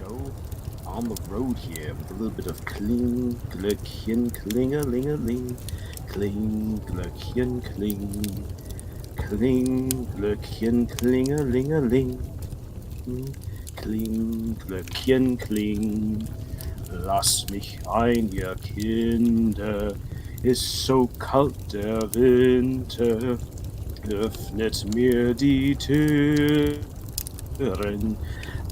know, on the road here with a little bit of kling, glöckchen, kling-a-ling-a-ling, kling, glöckchen, kling, glöckchen, kling-a-ling-a-ling, kling, glöckchen, kling. Lasst mich ein, ihr Kinder, ist so kalt der Winter, öffnet mir die Türen.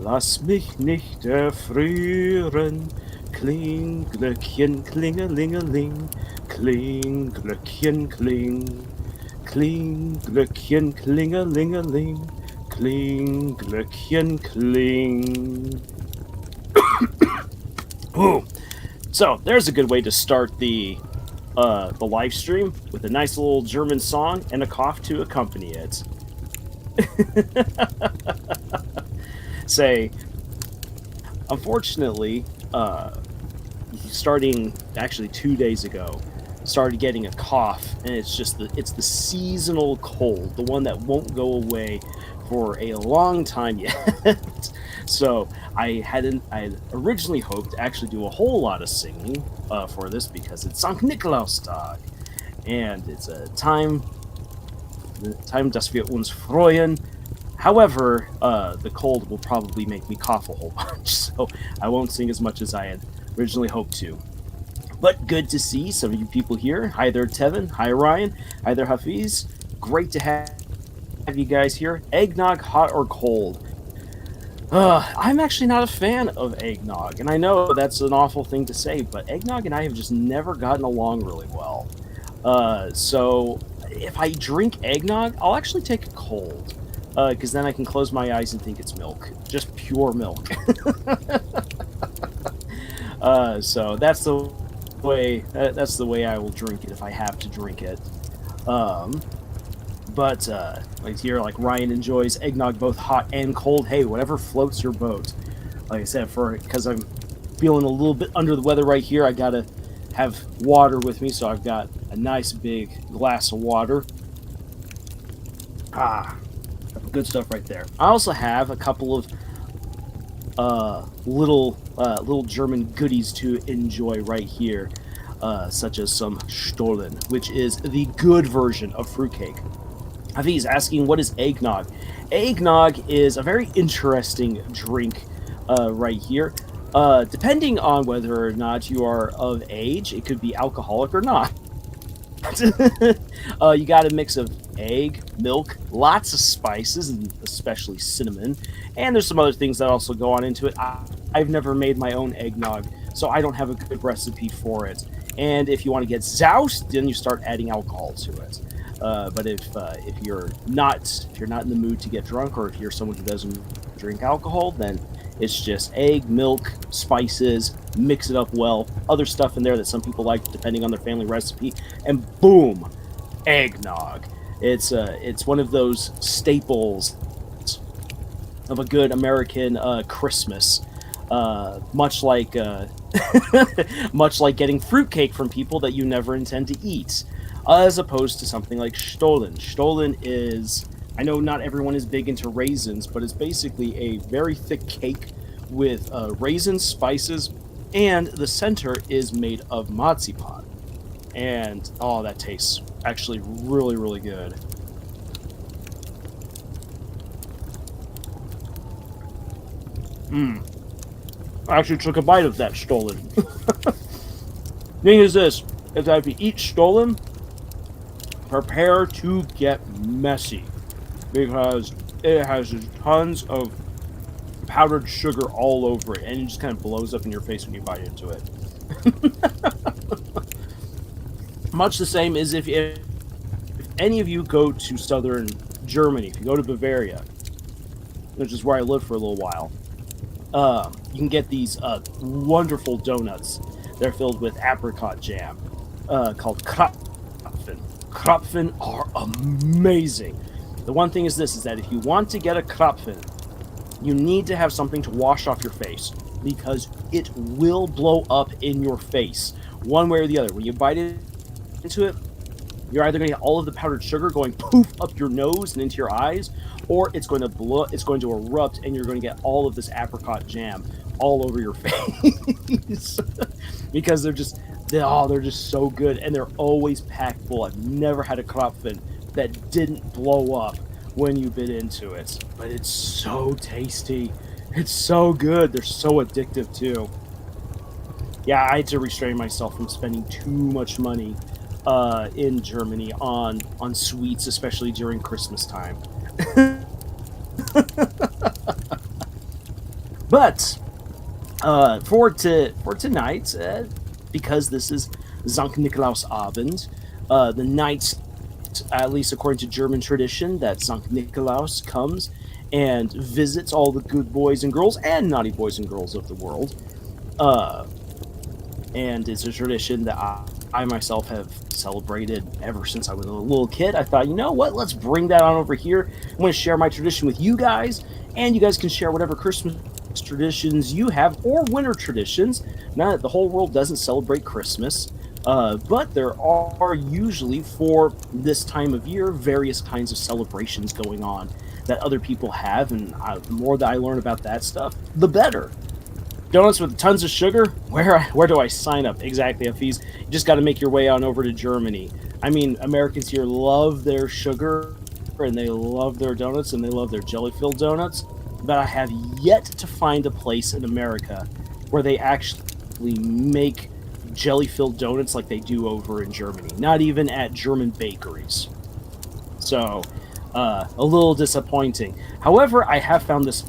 Lass mich nicht erfrieren. Kling, Glöckchen, klingelingeling. Kling, Glöckchen, kling. Kling, Glöckchen, klingelingeling. Kling, Glöckchen, kling. Ooh. So there's a good way to start the live stream with a nice little German song and a cough to accompany it. Say, unfortunately, starting actually 2 days ago, started getting a cough, and it's the seasonal cold, the one that won't go away for a long time yet. So I had originally hoped to actually do a whole lot of singing for this because it's Sankt Nikolaustag, and it's a time, dass wir uns freuen. However, the cold will probably make me cough a whole bunch, so I won't sing as much as I had originally hoped to. But good to see some of you people here. Hi there, Tevin. Hi, Ryan. Hi there, Hafiz. Great to have you guys here. Eggnog, hot or cold? I'm actually not a fan of eggnog, and I know that's an awful thing to say, but eggnog and I have just never gotten along really well. So if I drink eggnog, I'll actually take it cold. Because then I can close my eyes and think it's milk. Just pure milk. So that's the way I will drink it if I have to drink it. But like here, like Ryan enjoys eggnog both hot and cold. Hey, whatever floats your boat. Like I said, because I'm feeling a little bit under the weather right here, I gotta have water with me, so I've got a nice big glass of water. Good stuff right there. I also have a couple of little German goodies to enjoy right here, such as some Stollen, which is the good version of fruitcake. Hafiz asking, what is eggnog? Eggnog is a very interesting drink right here. Depending on whether or not you are of age, it could be alcoholic or not. You got a mix of egg, milk, lots of spices, and especially cinnamon, and there's some other things that also go on into it. I've never made my own eggnog, so I don't have a good recipe for it. And if you want to get zoused, then you start adding alcohol to it. But if you're not in the mood to get drunk, or if you're someone who doesn't drink alcohol, then it's just egg, milk, spices, mix it up well, other stuff in there that some people like depending on their family recipe, and boom, eggnog. It's one of those staples of a good American Christmas, much like much like getting fruitcake from people that you never intend to eat, as opposed to something like Stollen. Stollen is, I know not everyone is big into raisins, but it's basically a very thick cake with raisins, spices, and the center is made of marzipan. And, oh, that tastes actually really, really good. I actually took a bite of that Stollen. Thing is this, is that if you eat Stollen, prepare to get messy, because it has tons of powdered sugar all over it, and it just kind of blows up in your face when you bite into it. Much the same as if any of you go to southern Germany, if you go to Bavaria, which is where I lived for a little while, you can get these wonderful donuts. They're filled with apricot jam, called Krapfen. Krapfen are amazing. The one thing is this, is that if you want to get a Krapfen, you need to have something to wash off your face, because it will blow up in your face, one way or the other. When you bite into it, you're either going to get all of the powdered sugar going poof up your nose and into your eyes, or it's going to erupt, and you're going to get all of this apricot jam all over your face because they're just so good, and they're always packed full. I've never had a Krapfen that didn't blow up when you bit into it, but it's so tasty. It's so good. They're so addictive too. Yeah, I had to restrain myself from spending too much money in Germany on sweets, especially during Christmas time. But for tonight, because this is Sankt Nikolausabend, the night, at least according to German tradition, that Sankt Nikolaus comes and visits all the good boys and girls and naughty boys and girls of the world. Uh, and it's a tradition that I myself have celebrated ever since I was a little kid. I thought, you know what? Let's bring that on over here. I'm going to share my tradition with you guys, and you guys can share whatever Christmas traditions you have or winter traditions. Now that the whole world doesn't celebrate Christmas, but there are usually for this time of year various kinds of celebrations going on that other people have, and the more that I learn about that stuff, the better. Donuts with tons of sugar? Where do I sign up? Exactly, Hafiz. You just got to make your way on over to Germany. I mean, Americans here love their sugar, and they love their donuts, and they love their jelly-filled donuts, but I have yet to find a place in America where they actually make jelly-filled donuts like they do over in Germany. Not even at German bakeries. So, a little disappointing. However, I have found this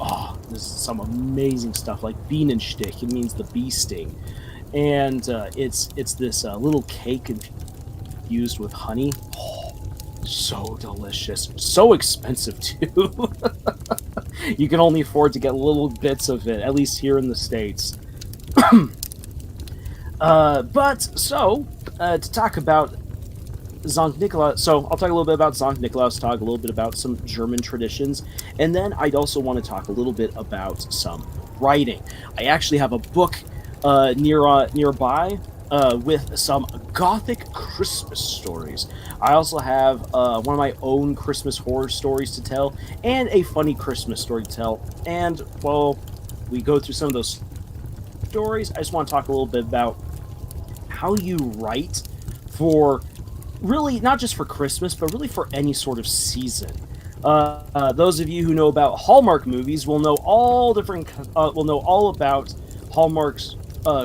is some amazing stuff, like Bienenstich. It means the bee sting. And it's this little cake infused with honey. Oh, so delicious. So expensive, too. You can only afford to get little bits of it, at least here in the States. To talk about Sankt Nikolaus, so I'll talk a little bit about Sankt Nikolaustag, a little bit about some German traditions, and then I'd also want to talk a little bit about some writing. I actually have a book nearby with some Gothic Christmas stories. I also have one of my own Christmas horror stories to tell, and a funny Christmas story to tell. And while we go through some of those stories, I just want to talk a little bit about how you write for really not just for Christmas, but really for any sort of season. Those of you who know about Hallmark movies will know all about Hallmark's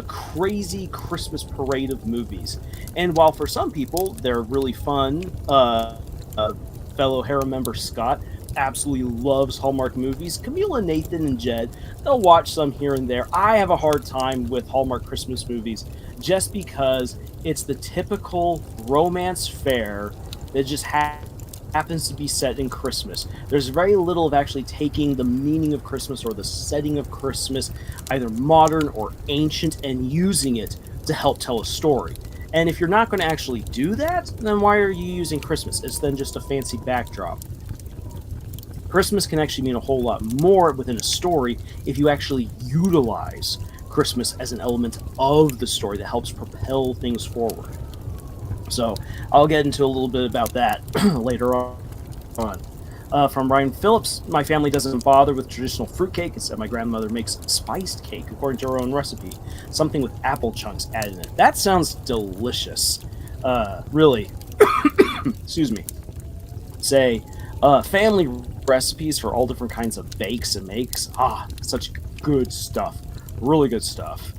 crazy Christmas parade of movies. And while for some people they're really fun, fellow Harem member Scott absolutely loves Hallmark movies. Camila, Nathan, and Jed, they'll watch some here and there. I have a hard time with Hallmark Christmas movies just because it's the typical romance fare that just happens to be set in Christmas. There's very little of actually taking the meaning of Christmas or the setting of Christmas, either modern or ancient, and using it to help tell a story. And if you're not going to actually do that, then why are you using Christmas? It's then just a fancy backdrop. Christmas can actually mean a whole lot more within a story if you actually utilize Christmas as an element of the story that helps propel things forward. So I'll get into a little bit about that later on. From Ryan Phillips, my family doesn't bother with traditional fruitcake. Instead, my grandmother makes spiced cake according to her own recipe, something with apple chunks added in it. That sounds delicious. Really. Excuse me. Say, family recipes for all different kinds of bakes and makes. Such good stuff. Really good stuff.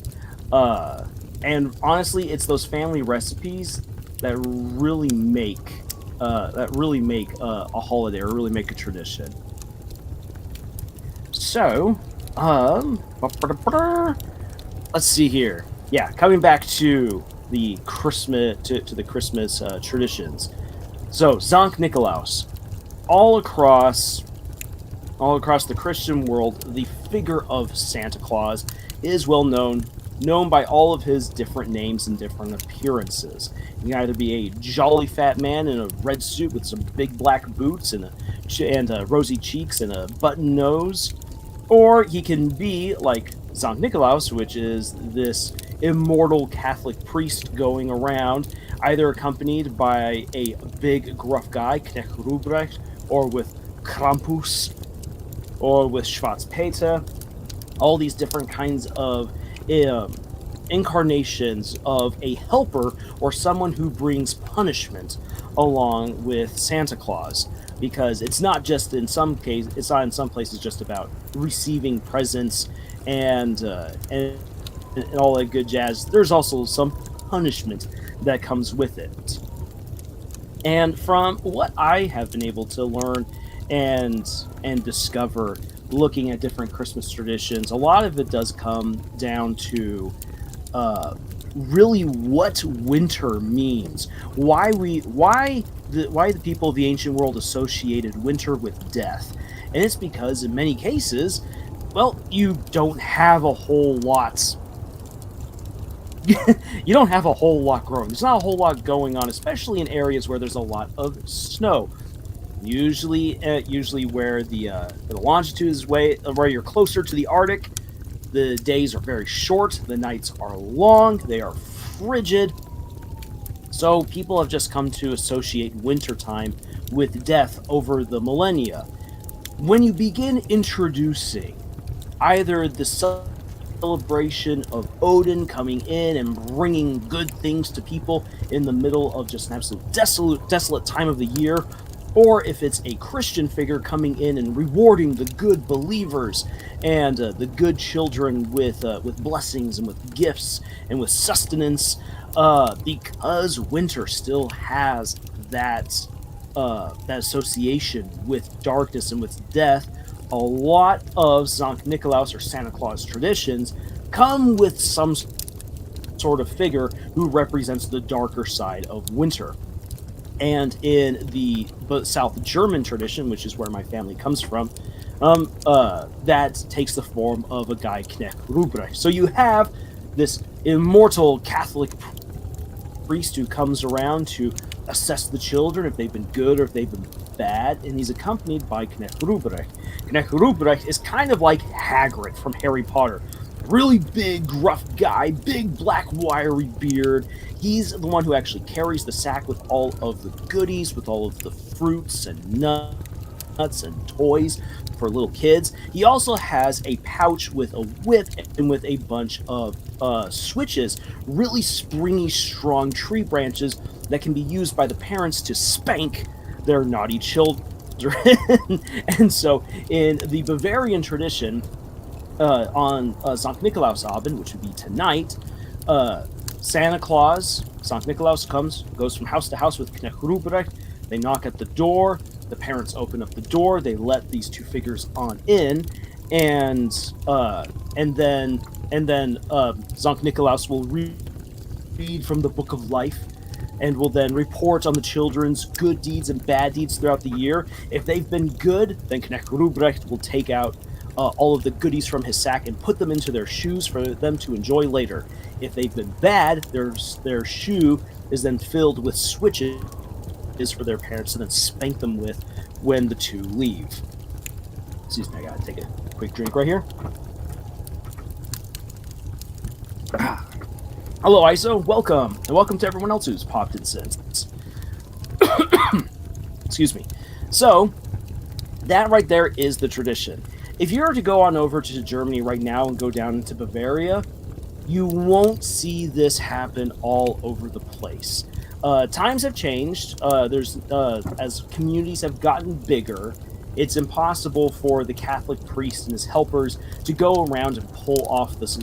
And honestly, it's those family recipes that really make a holiday or really make a tradition. So, let's see here. Yeah, coming back to the Christmas to the Christmas traditions. So, Sankt Nikolaus, all across the Christian world, the figure of Santa Claus is well known by all of his different names and different appearances. He can either be a jolly fat man in a red suit with some big black boots and rosy cheeks and a button nose, or he can be like Sankt Nikolaus, which is this immortal Catholic priest going around, either accompanied by a big gruff guy, Knecht Ruprecht, or with Krampus, or with Schwarzpeter. all these different kinds of um, incarnations of a helper or someone who brings punishment along with Santa Claus. Because it's not just in some case, it's not in some places just about receiving presents and and all that good jazz. There's also some punishment that comes with it. And from what I have been able to learn and discover looking at different Christmas traditions, a lot of it does come down to uh, really what winter means. Why the people of the ancient world associated winter with death, and it's because in many cases, well, you don't have a whole lot. You don't have a whole lot growing. There's not a whole lot going on, especially in areas where there's a lot of snow. Usually where the longitude is where you're closer to the Arctic, the days are very short, the nights are long, they are frigid. So people have just come to associate wintertime with death over the millennia. When you begin introducing either the celebration of Odin coming in and bringing good things to people in the middle of just an absolute desolate time of the year, or if it's a Christian figure coming in and rewarding the good believers and the good children with blessings and with gifts and with sustenance, because winter still has that association with darkness and with death. A lot of Sankt Nikolaus or Santa Claus traditions come with some sort of figure who represents the darker side of winter. And in the South German tradition, which is where my family comes from, that takes the form of a guy, Knecht Ruprecht. So you have this immortal Catholic priest who comes around to assess the children, if they've been good or if they've been bad, and he's accompanied by Knecht Ruprecht. Knecht Ruprecht is kind of like Hagrid from Harry Potter. Really big, gruff guy, big black wiry beard. He's the one who actually carries the sack with all of the goodies, with all of the fruits and nuts and toys for little kids. He also has a pouch with a whip and with a bunch of switches, really springy, strong tree branches that can be used by the parents to spank their naughty children. And so in the Bavarian tradition, on Sankt Nikolausabend, which would be tonight, Santa Claus, Sankt Nikolaus goes from house to house with Knecht Ruprecht. They knock at the door. The parents open up the door. They let these two figures on in, and then Sankt Nikolaus will read from the Book of Life, and will then report on the children's good deeds and bad deeds throughout the year. If they've been good, then Knecht Ruprecht will take out all of the goodies from his sack and put them into their shoes for them to enjoy later. If they've been bad, their shoe is then filled with switches for their parents to then spank them with when the two leave. Excuse me, I gotta take a quick drink right here. Hello, ISO. Welcome. And welcome to everyone else who's popped in since. Excuse me. So, that right there is the tradition. If you were to go on over to Germany right now and go down into Bavaria, you won't see this happen all over the place. Times have changed. As communities have gotten bigger, it's impossible for the Catholic priest and his helpers to go around and pull off this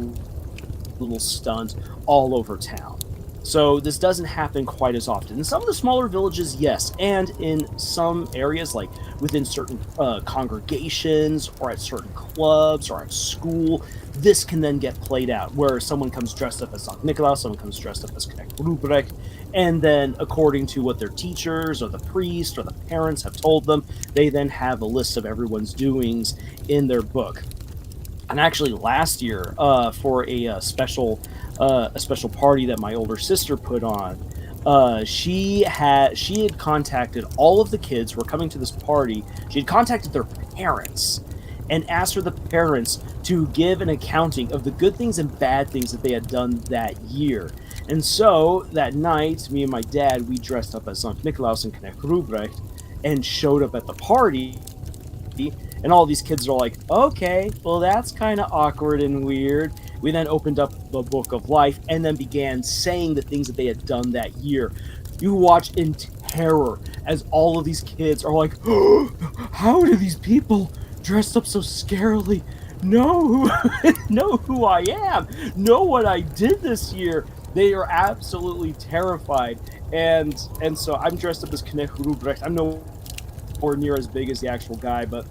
little stunt all over town. So this doesn't happen quite as often. In some of the smaller villages, yes, and in some areas, like within certain congregations or at certain clubs or at school, this can then get played out, where someone comes dressed up as Sankt Nikolaus, someone comes dressed up as Knecht Ruprecht, and then according to what their teachers or the priest or the parents have told them, they then have a list of everyone's doings in their book. And actually, last year, for a special party that my older sister put on, she had contacted all of the kids who were coming to this party. She had contacted their parents and asked for the parents to give an accounting of the good things and bad things that they had done that year. And so that night, me and my dad, we dressed up as Sankt Nikolaus and Knecht Ruprecht and showed up at the party. And all these kids are like, okay, well, that's kind of awkward and weird. We then opened up the Book of Life and then began saying the things that they had done that year. You watch in terror as all of these kids are like, oh, how do these people dressed up so scarily know know who I am, know what I did this year? They are absolutely terrified. And so I'm dressed up as Knecht Ruprecht. I'm nowhere near as big as the actual guy, but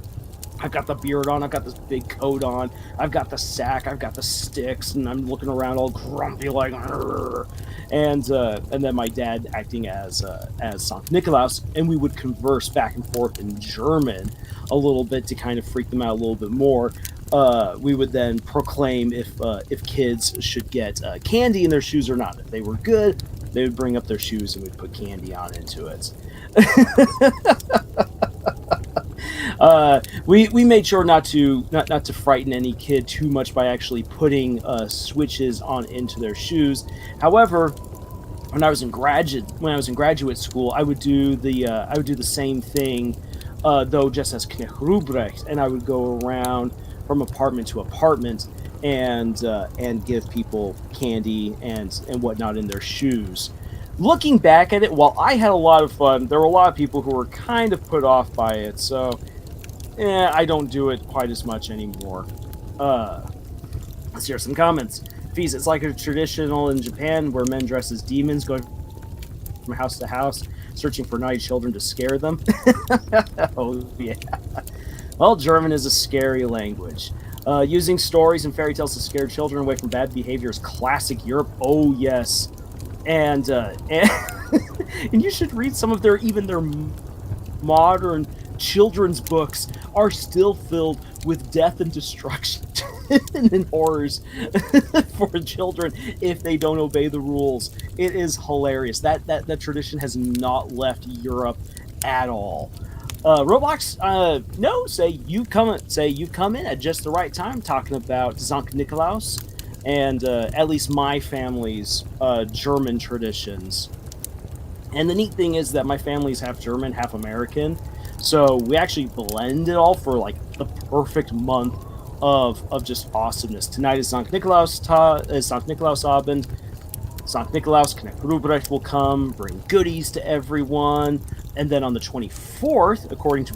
I've got the beard on, I've got this big coat on, I've got the sack, I've got the sticks, and I'm looking around all grumpy like, Rrr. And then my dad acting as Sankt Nikolaus, and we would converse back and forth in German a little bit to kind of freak them out a little bit more. We would then proclaim if kids should get candy in their shoes or not. If they were good, they would bring up their shoes and we'd put candy on into it. We made sure not to frighten any kid too much by actually putting switches on into their shoes. However, when I was in graduate school, I would do the same thing, though just as Knecht Ruprecht, and I would go around from apartment to apartment and give people candy and whatnot in their shoes. Looking back at it, while I had a lot of fun, there were a lot of people who were kind of put off by it. So, I don't do it quite as much anymore. Let's hear some comments. Fees, it's like a traditional in Japan where men dress as demons, going from house to house, searching for naughty children to scare them. Oh, yeah. Well, German is a scary language. Using stories and fairy tales to scare children away from bad behavior is classic Europe. Oh, yes. And and you should read some of their modern children's books are still filled with death and destruction and horrors for children if they don't obey the rules. It is hilarious. That tradition has not left Europe at all. Roblox, no, you've come in at just the right time talking about Sankt Nikolaus and at least my family's German traditions. And the neat thing is that my family's half German, half American, so we actually blend it all for like the perfect month of just awesomeness. Tonight is Sankt Nikolausabend. Sankt Nikolaus, Knecht Ruprecht will come, bring goodies to everyone, and then on the 24th, according to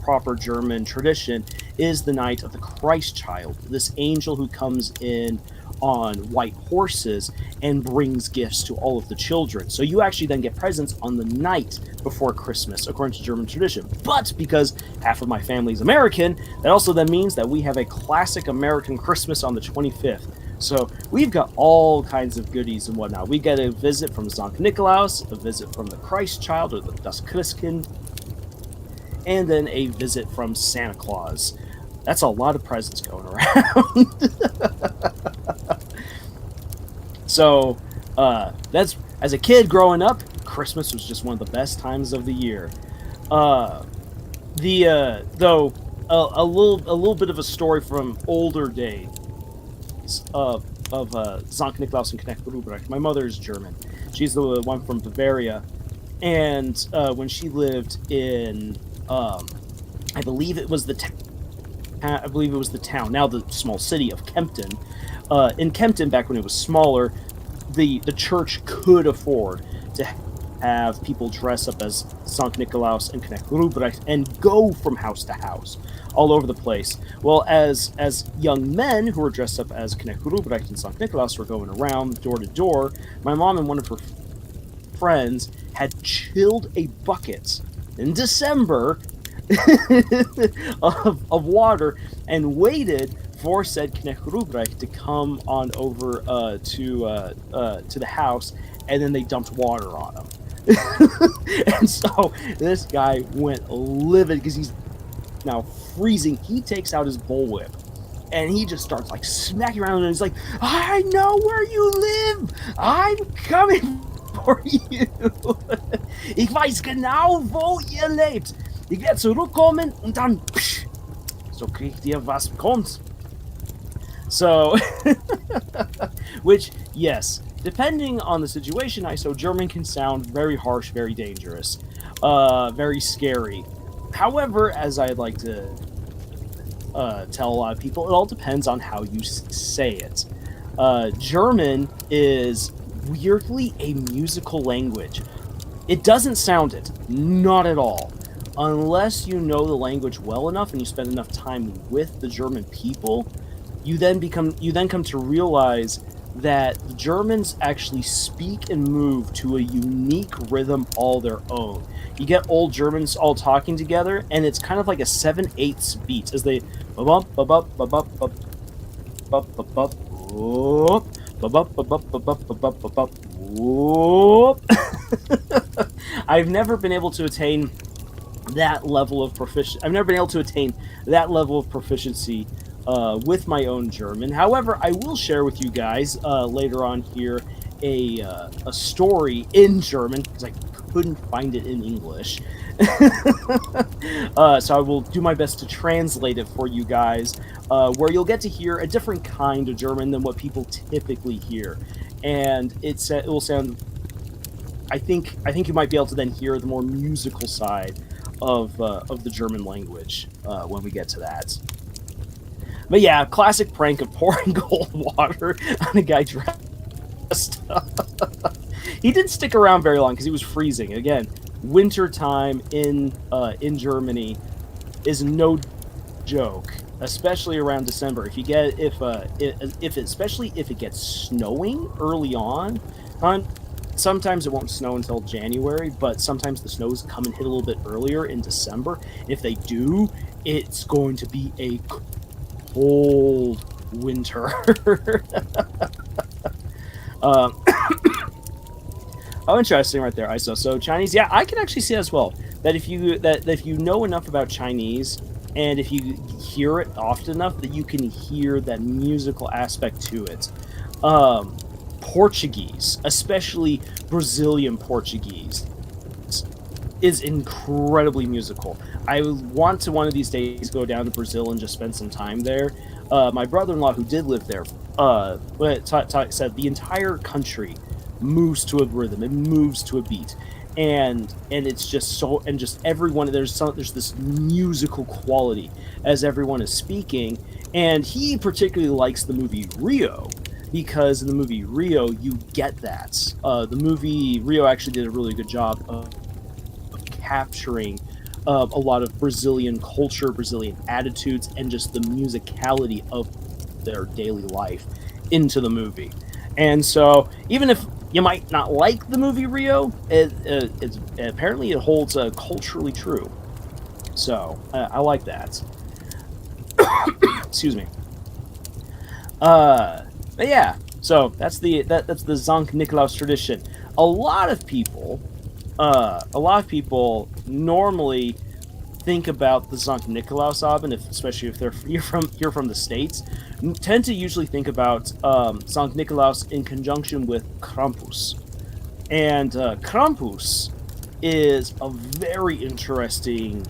proper German tradition, is the night of the Christ child, this angel who comes in on white horses and brings gifts to all of the children. So you actually then get presents on the night before Christmas, according to German tradition. But because half of my family is American, that also then means that we have a classic American Christmas on the 25th. So we've got all kinds of goodies and whatnot. We get a visit from Sankt Nikolaus, a visit from the Christ child, or the Das Christkind, and then a visit from Santa Claus. That's a lot of presents going around. So, that's, as a kid growing up, Christmas was just one of the best times of the year. Though a little bit of a story from older days of Sankt Nikolaus and Knecht Ruprecht. My mother is German. She's the one from Bavaria, and when she lived in, I believe it was the town, now the small city of Kempten. In Kempten, back when it was smaller, the church could afford to have people dress up as Sankt Nikolaus and Knecht Ruprecht and go from house to house all over the place. Well, as young men who were dressed up as Knecht Ruprecht and Sankt Nikolaus were going around door to door, my mom and one of her friends had chilled a bucket in December of water and waited for said Knecht Ruprecht to come on over to the house, and then they dumped water on him. And so this guy went livid because he's now freezing. He takes out his bullwhip and he just starts like smacking around, and he's like, I know where you live, I'm coming for you. Ich weiß genau, wo ihr lebt. Ich werde zurückkommen und dann psch, so kriegt ihr was bekommt. So, which, yes, depending on the situation, German can sound very harsh, very dangerous, very scary. However, as I'd like to tell a lot of people, it all depends on how you say it. German is weirdly a musical language. It doesn't sound it, not at all. Unless you know the language well enough and you spend enough time with the German people, you then come to realize that the Germans actually speak and move to a unique rhythm all their own. You get old Germans all talking together, and it's kind of like a 7/8 beat as they bump bump bump bump bump bump bump bump whoop bump bump bump bump bump bump bump whoop. I've never been able to attain that level of proficiency. I've never been able to attain that level of proficiency with my own German. However, I will share with you guys later on here a story in German because I couldn't find it in English. So I will do my best to translate it for you guys, where you'll get to hear a different kind of German than what people typically hear, and it will sound. I think you might be able to then hear the more musical side of the German language when we get to that. But yeah, classic prank of pouring cold water on a guy dressed up. He didn't stick around very long because he was freezing. Again, winter time in Germany is no joke, especially around December. Especially if it gets snowing early on. Sometimes it won't snow until January, but sometimes the snows come and hit a little bit earlier in December. If they do, it's going to be a cold winter. Oh, interesting, right there, ISO. So Chinese, yeah, I can actually see as well that if you know enough about Chinese, and if you hear it often enough, that you can hear that musical aspect to it. Portuguese, especially Brazilian Portuguese, is incredibly musical. I want to one of these days go down to Brazil and just spend some time there. My brother-in-law, who did live there, said the entire country moves to a rhythm. It moves to a beat, and it's just so, and just everyone, there's this musical quality as everyone is speaking. And he particularly likes the movie Rio, because in the movie Rio you get that. The movie Rio actually did a really good job of capturing a lot of Brazilian culture, Brazilian attitudes, and just the musicality of their daily life into the movie. And so, even if you might not like the movie Rio, it's apparently it holds culturally true. So I like that. Excuse me. But yeah, so that's the Sankt Nikolaus tradition. A lot of people normally think about the Sankt Nikolausabend, especially if you're from the States, tend to usually think about Sankt Nikolaus in conjunction with Krampus. And Krampus is a very interesting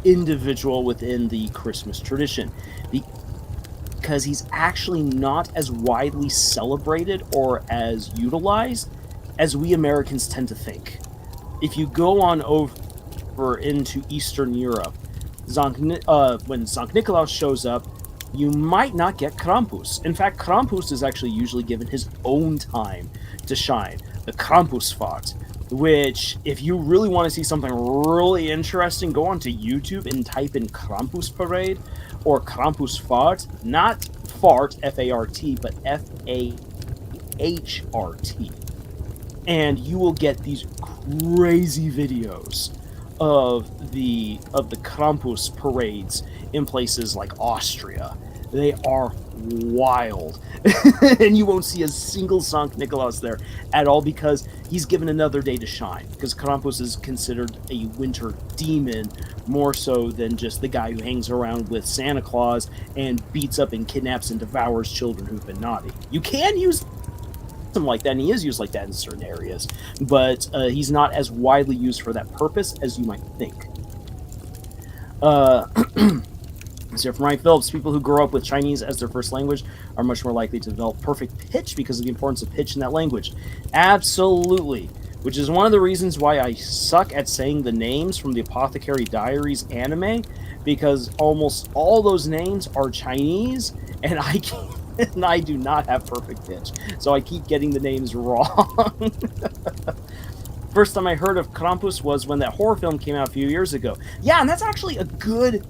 individual within the Christmas tradition, because he's actually not as widely celebrated or as utilized as we Americans tend to think. If you go on over into Eastern Europe, when Sankt Nikolaus shows up, you might not get Krampus. In fact, Krampus is actually usually given his own time to shine, the Krampusfahrt, which, if you really want to see something really interesting, go onto YouTube and type in Krampus Parade or Krampusfahrt, not fart, F-A-R-T, but F-A-H-R-T. And you will get these crazy videos of the Krampus parades in places like Austria. They are wild. And you won't see a single Sankt Nikolaus there at all, because he's given another day to shine, because Krampus is considered a winter demon more so than just the guy who hangs around with Santa Claus and beats up and kidnaps and devours children who've been naughty. You can use him like that, and he is used like that in certain areas, but he's not as widely used for that purpose as you might think. So from Ryan Phillips, people who grow up with Chinese as their first language are much more likely to develop perfect pitch because of the importance of pitch in that language. Absolutely. which is one of the reasons why I suck at saying the names from the Apothecary Diaries anime, because almost all those names are Chinese, and I can't, and I do not have perfect pitch, so I keep getting the names wrong. First time I heard of Krampus was when that horror film came out a few years ago. Yeah, and that's actually a good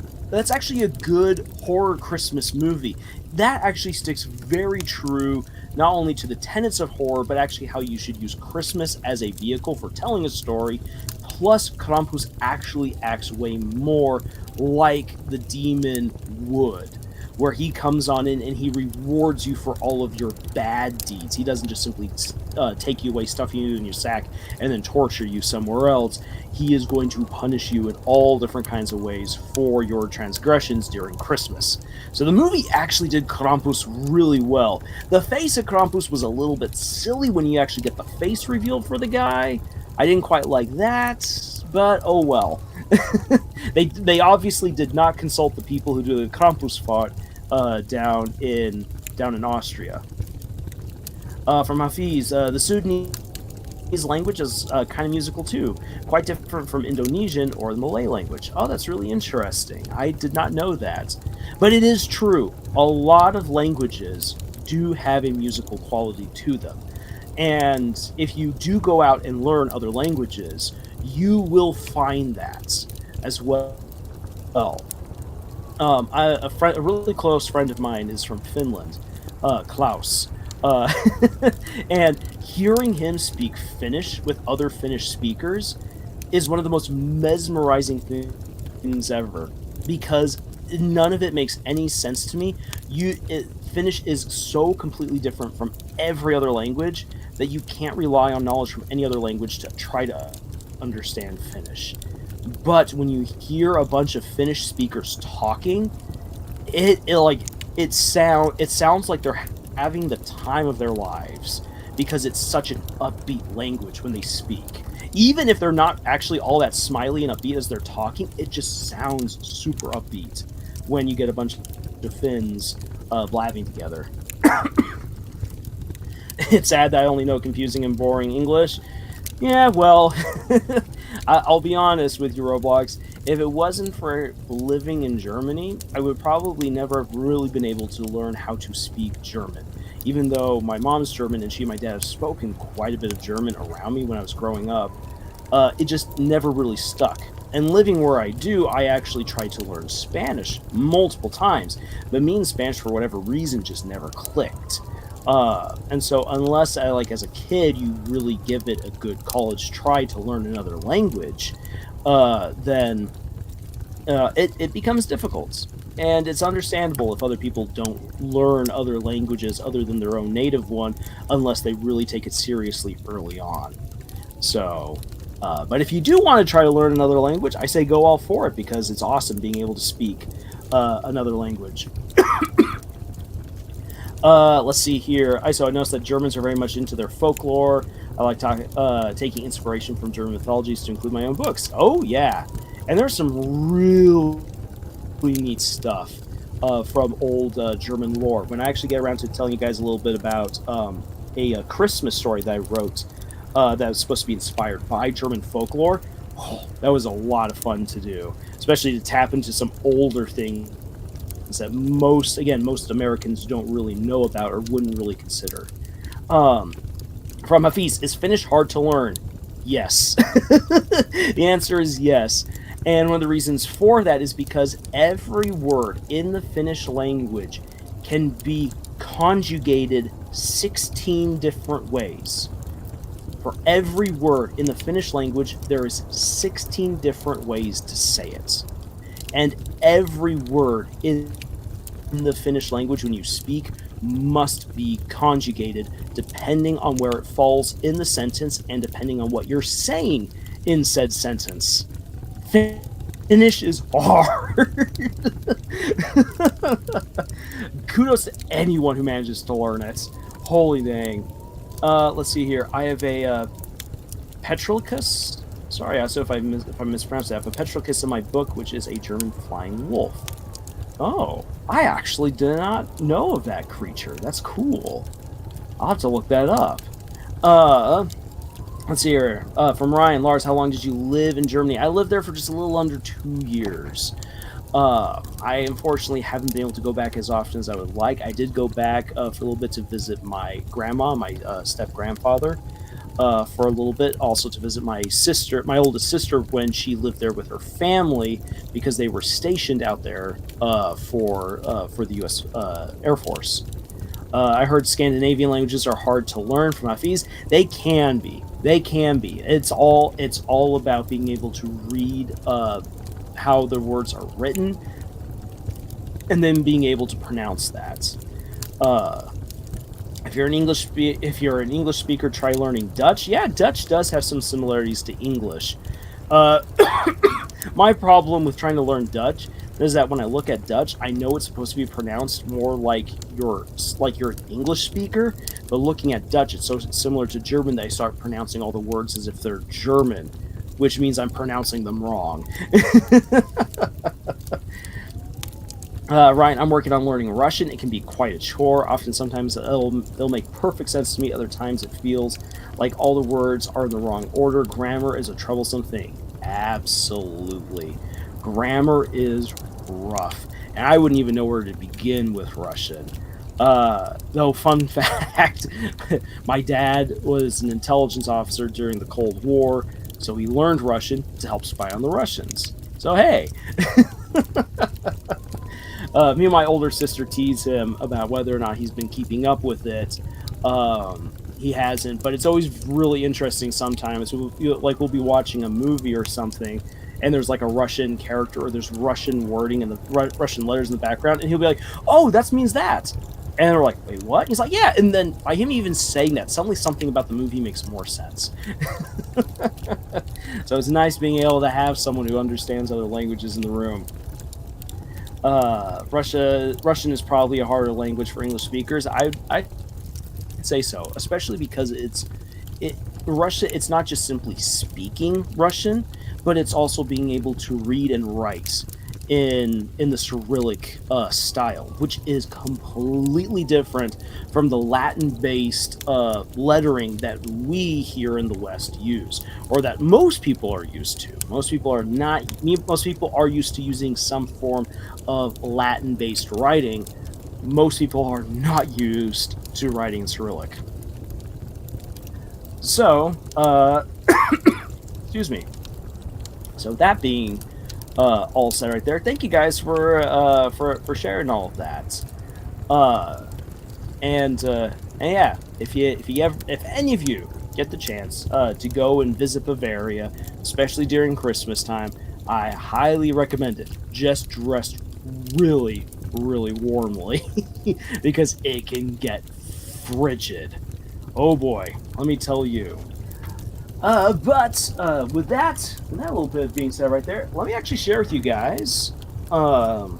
horror Christmas movie. That actually sticks very true not only to the tenets of horror, but actually how you should use Christmas as a vehicle for telling a story. Plus, Krampus actually acts way more like the demon would, where he comes on in and he rewards you for all of your bad deeds. He doesn't just simply take you away, stuff you in your sack, and then torture you somewhere else. He is going to punish you in all different kinds of ways for your transgressions during Christmas. So the movie actually did Krampus really well. The face of Krampus was a little bit silly when you actually get the face revealed for the guy. I didn't quite like that, but oh well. They obviously did not consult the people who do the Krampus part down in Austria. From Hafiz, the Sudanese language is kind of musical too, quite different from Indonesian or the Malay language. Oh, that's really interesting. I did not know that. But it is true. A lot of languages do have a musical quality to them. And if you do go out and learn other languages, you will find that as well. A really close friend of mine is from Finland, Klaus. And hearing him speak Finnish with other Finnish speakers is one of the most mesmerizing things ever, because none of it makes any sense to me. Finnish is so completely different from every other language that you can't rely on knowledge from any other language to try to understand Finnish. But when you hear a bunch of Finnish speakers talking, it sounds like they're having the time of their lives, because it's such an upbeat language when they speak. Even if they're not actually all that smiley and upbeat as they're talking, it just sounds super upbeat when you get a bunch of Finns blabbing together. It's sad that I only know confusing and boring English. Yeah, well, I'll be honest with you, Roblox. If it wasn't for living in Germany, I would probably never have really been able to learn how to speak German. Even though my mom's German and she and my dad have spoken quite a bit of German around me when I was growing up, it just never really stuck. And living where I do, I actually tried to learn Spanish multiple times, but me and Spanish, for whatever reason, just never clicked. And so unless as a kid, you really give it a good college try to learn another language, then it becomes difficult. And it's understandable if other people don't learn other languages other than their own native one, unless they really take it seriously early on. So, but if you do want to try to learn another language, I say go all for it, because it's awesome being able to speak another language. Let's see here. I noticed that Germans are very much into their folklore. I like taking inspiration from German mythologies to include my own books. Oh, yeah. And there's some really neat stuff from old German lore. When I actually get around to telling you guys a little bit about a Christmas story that I wrote that was supposed to be inspired by German folklore, that was a lot of fun to do, especially to tap into some older things that most Americans don't really know about or wouldn't really consider. From Hafiz, is Finnish hard to learn? Yes. The answer is yes. And one of the reasons for that is because every word in the Finnish language can be conjugated 16 different ways. For every word in the Finnish language, there is 16 different ways to say it. And every word in the Finnish language, when you speak, must be conjugated depending on where it falls in the sentence and depending on what you're saying in said sentence. Finnish is hard. Kudos to anyone who manages to learn it. Holy dang. Let's see here. I have a Petrolchus. Sorry, also if I mispronounced that. But Petrolchus in my book, which is a German flying wolf. Oh, I actually did not know of that creature. That's cool. I'll have to look that up. Let's see here. From Ryan, Lars, how long did you live in Germany? I lived there for just a little under 2 years. I unfortunately haven't been able to go back as often as I would like. I did go back for a little bit to visit my grandma, my step grandfather, for a little bit. Also to visit my sister, my oldest sister, when she lived there with her family because they were stationed out there for the U.S. Air Force. I heard Scandinavian languages are hard to learn from Hafiz. They can be. They can be. It's all about being able to read how the words are written, and then being able to pronounce that. Uh, if you're an English speaker, try learning Dutch. Yeah, Dutch does have some similarities to English. Uh, my problem with trying to learn Dutch is that when I look at Dutch, I know it's supposed to be pronounced more like you're an English speaker, but looking at Dutch, it's so similar to German that I start pronouncing all the words as if they're German, which means I'm pronouncing them wrong. Ryan, I'm working on learning Russian. It can be quite a chore. Often, sometimes they'll make perfect sense to me. Other times, it feels like all the words are in the wrong order. Grammar is a troublesome thing. Absolutely. Grammar is rough. And I wouldn't even know where to begin with Russian. Though, fun fact, my dad was an intelligence officer during the Cold War, so he learned Russian to help spy on the Russians. So, hey. Me and my older sister tease him about whether or not he's been keeping up with it. He hasn't, but it's always really interesting sometimes. We'll be watching a movie or something, and there's like a Russian character or there's Russian wording and the Russian letters in the background, and he'll be like, "Oh, that means that." And we're like, "Wait, what?" And he's like, "Yeah." And then by him even saying that, suddenly something about the movie makes more sense. So it's nice being able to have someone who understands other languages in the room. Russian is probably a harder language for English speakers. I'd say so, especially because Russia. It's not just simply speaking Russian, but it's also being able to read and write in the Cyrillic style, which is completely different from the Latin-based lettering that we here in the West use, or that most people are used to. Most people are not. Most people are used to using some form of Latin-based writing. Most people are not used to writing in Cyrillic. So, excuse me. So that being all said right there, thank you guys for sharing all of that. And yeah, if any of you get the chance to go and visit Bavaria, especially during Christmas time, I highly recommend it. Just dress really, really warmly because it can get frigid. Oh boy, let me tell you. But with that little bit being said right there, let me actually share with you guys the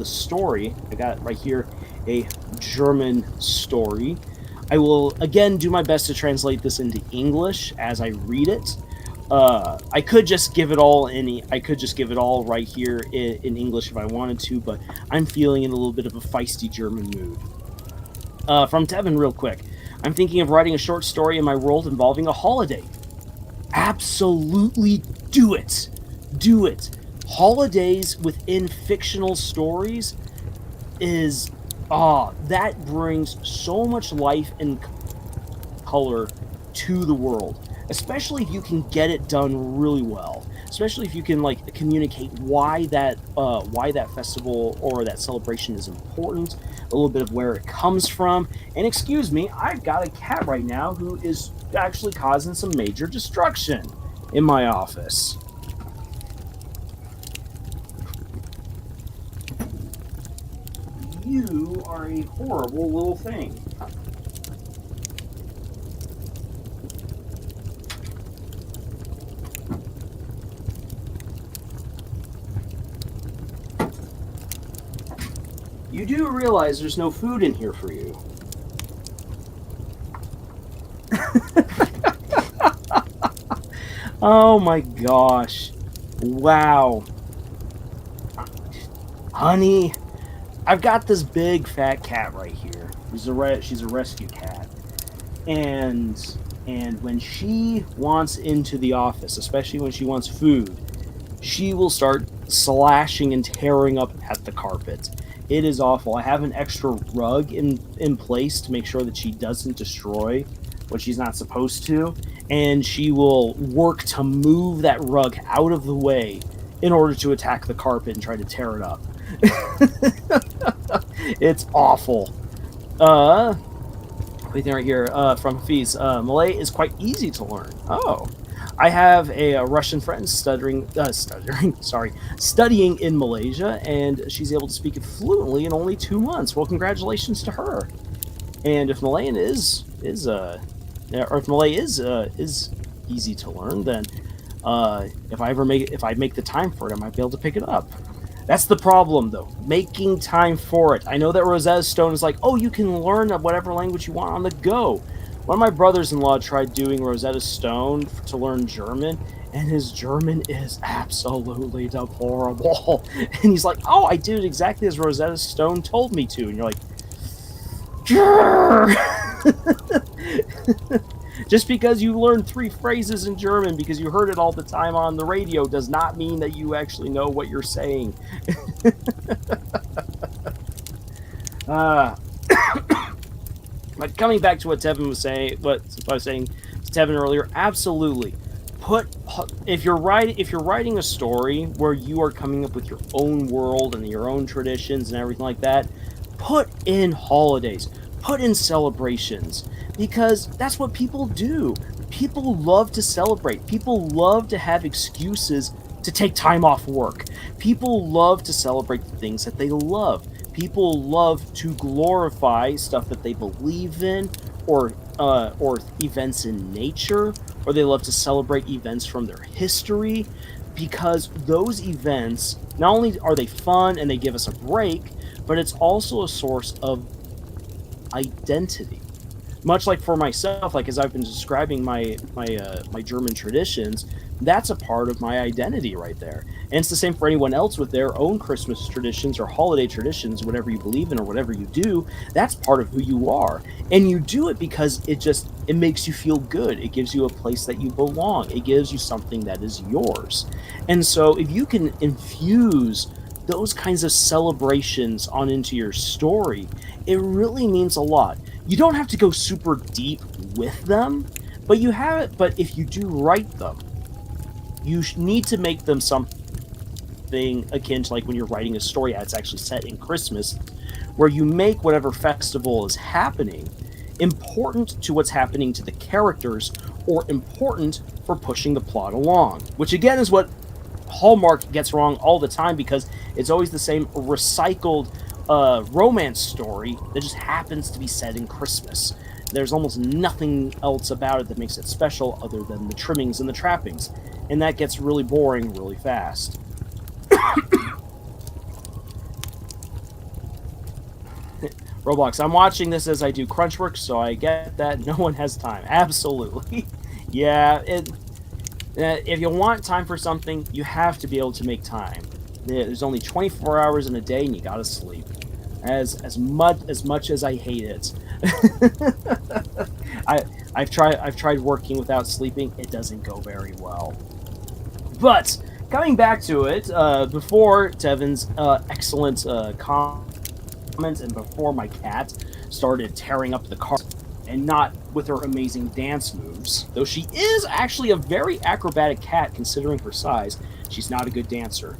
story. I got right here, a German story. I will again do my best to translate this into English as I read it. I could just give it all right here in English if I wanted to, but I'm feeling in a little bit of a feisty German mood. From Tevin, real quick. I'm thinking of writing a short story in my world involving a holiday. Absolutely do it. Do it. Holidays within fictional stories is that brings so much life and color to the world, especially if you can get it done really well, especially if you can like communicate why that festival or that celebration is important, a little bit of where it comes from. And excuse me, I've got a cat right now who is actually causing some major destruction in my office. You are a horrible little thing. You do realize there's no food in here for you. Oh my gosh. Wow. Honey, I've got this big fat cat right here. She's a rescue cat. and when she wants into the office, especially when she wants food, she will start slashing and tearing up at the carpet. It is awful. I have an extra rug in place to make sure that she doesn't destroy what she's not supposed to, and she will work to move that rug out of the way in order to attack the carpet and try to tear it up. It's awful. Uh, Anything right here from Hafiz. Malay is quite easy to learn. Oh, I have a Russian friend studying in Malaysia, and she's able to speak it fluently in only 2 months. Well, congratulations to her. And if Malayan or if Malay is easy to learn, then if I make the time for it, I might be able to pick it up. That's the problem, though. Making time for it. I know that Rosetta Stone is like, oh, you can learn whatever language you want on the go. One of my brothers-in-law tried doing Rosetta Stone to learn German, and his German is absolutely deplorable. And he's like, oh, I did it exactly as Rosetta Stone told me to. And you're like, just because you learned 3 phrases in German because you heard it all the time on the radio does not mean that you actually know what you're saying. But coming back to what Tevin was saying, what I was saying to Tevin earlier, absolutely. If you're writing a story where you are coming up with your own world and your own traditions and everything like that, put in holidays, put in celebrations, because that's what people do. People love to celebrate. People love to have excuses to take time off work. People love to celebrate the things that they love. People love to glorify stuff that they believe in, or events in nature, or they love to celebrate events from their history, because those events, not only are they fun and they give us a break, but it's also a source of identity. Much like for myself, like as I've been describing my German traditions, that's a part of my identity right there. And it's the same for anyone else with their own Christmas traditions or holiday traditions, whatever you believe in or whatever you do, that's part of who you are. And you do it because it makes you feel good. It gives you a place that you belong. It gives you something that is yours. And so if you can infuse those kinds of celebrations on into your story, it really means a lot. You don't have to go super deep with them, but if you do write them, you need to make them something akin to like when you're writing a story that's actually set in Christmas, where you make whatever festival is happening important to what's happening to the characters, or important for pushing the plot along, which again is what Hallmark gets wrong all the time, because it's always the same recycled romance story that just happens to be set in Christmas. There's almost nothing else about it that makes it special other than the trimmings and the trappings, and that gets really boring really fast. Roblox, I'm watching this as I do crunch work, so I get that no one has time. Absolutely. Yeah, if you want time for something, you have to be able to make time. There's only 24 hours in a day, and you gotta sleep. As much as I hate it, I've tried working without sleeping. It doesn't go very well. But coming back to it, before Tevin's excellent comments, and before my cat started tearing up the car, and not with her amazing dance moves, though she is actually a very acrobatic cat considering her size, she's not a good dancer.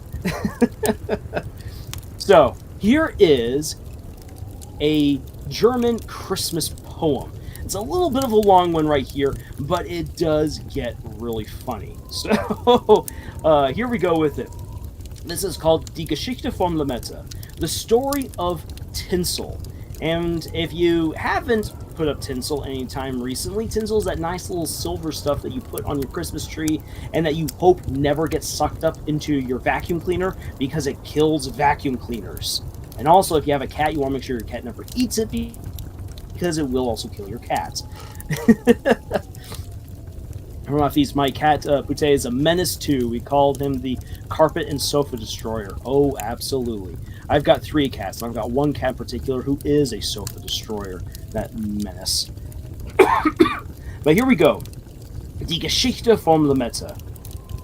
So, here is a German Christmas poem. It's a little bit of a long one right here, but it does get really funny. So, here we go with it. This is called Die Geschichte vom Lametta, the story of tinsel. And if you haven't put up tinsel anytime recently, tinsel is that nice little silver stuff that you put on your Christmas tree and that you hope never gets sucked up into your vacuum cleaner because it kills vacuum cleaners. And also, if you have a cat, you want to make sure your cat never eats it because it will also kill your cat. My cat, Pute, is a menace too. We called him the carpet and sofa destroyer. Oh, absolutely. I've got 3 cats, and I've got one cat in particular who is a sofa destroyer. That menace. But here we go. Die Geschichte vom Lametta.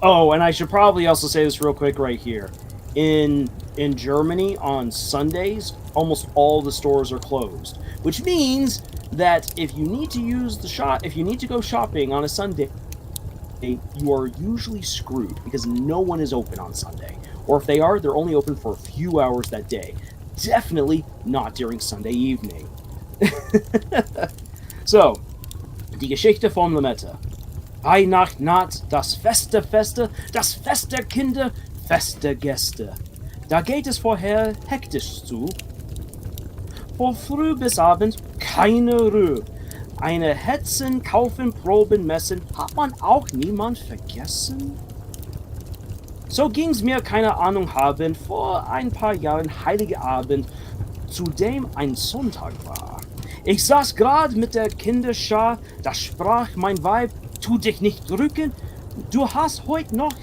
Oh, and I should probably also say this real quick right here. In Germany on Sundays, almost all the stores are closed, which means that if you need to if you need to go shopping on a Sunday, you are usually screwed because no one is open on Sunday. Or if they are, they're only open for a few hours that day. Definitely not during Sunday evening. So, die Geschichte vom Lametta. Weihnacht naht, das Feste, das Fest der Kinder, feste Gäste. Da geht es vorher hektisch zu. Von früh bis Abend keine Ruhe. Eine Hetzen, Kaufen, Proben, Messen, hat man auch niemand vergessen? So ging's mir, keine Ahnung haben, vor ein paar Jahren Heilige Abend, zu dem ein Sonntag war. Ich saß grad mit der Kinderschar, da sprach mein Weib, tu dich nicht drücken, du hast heute noch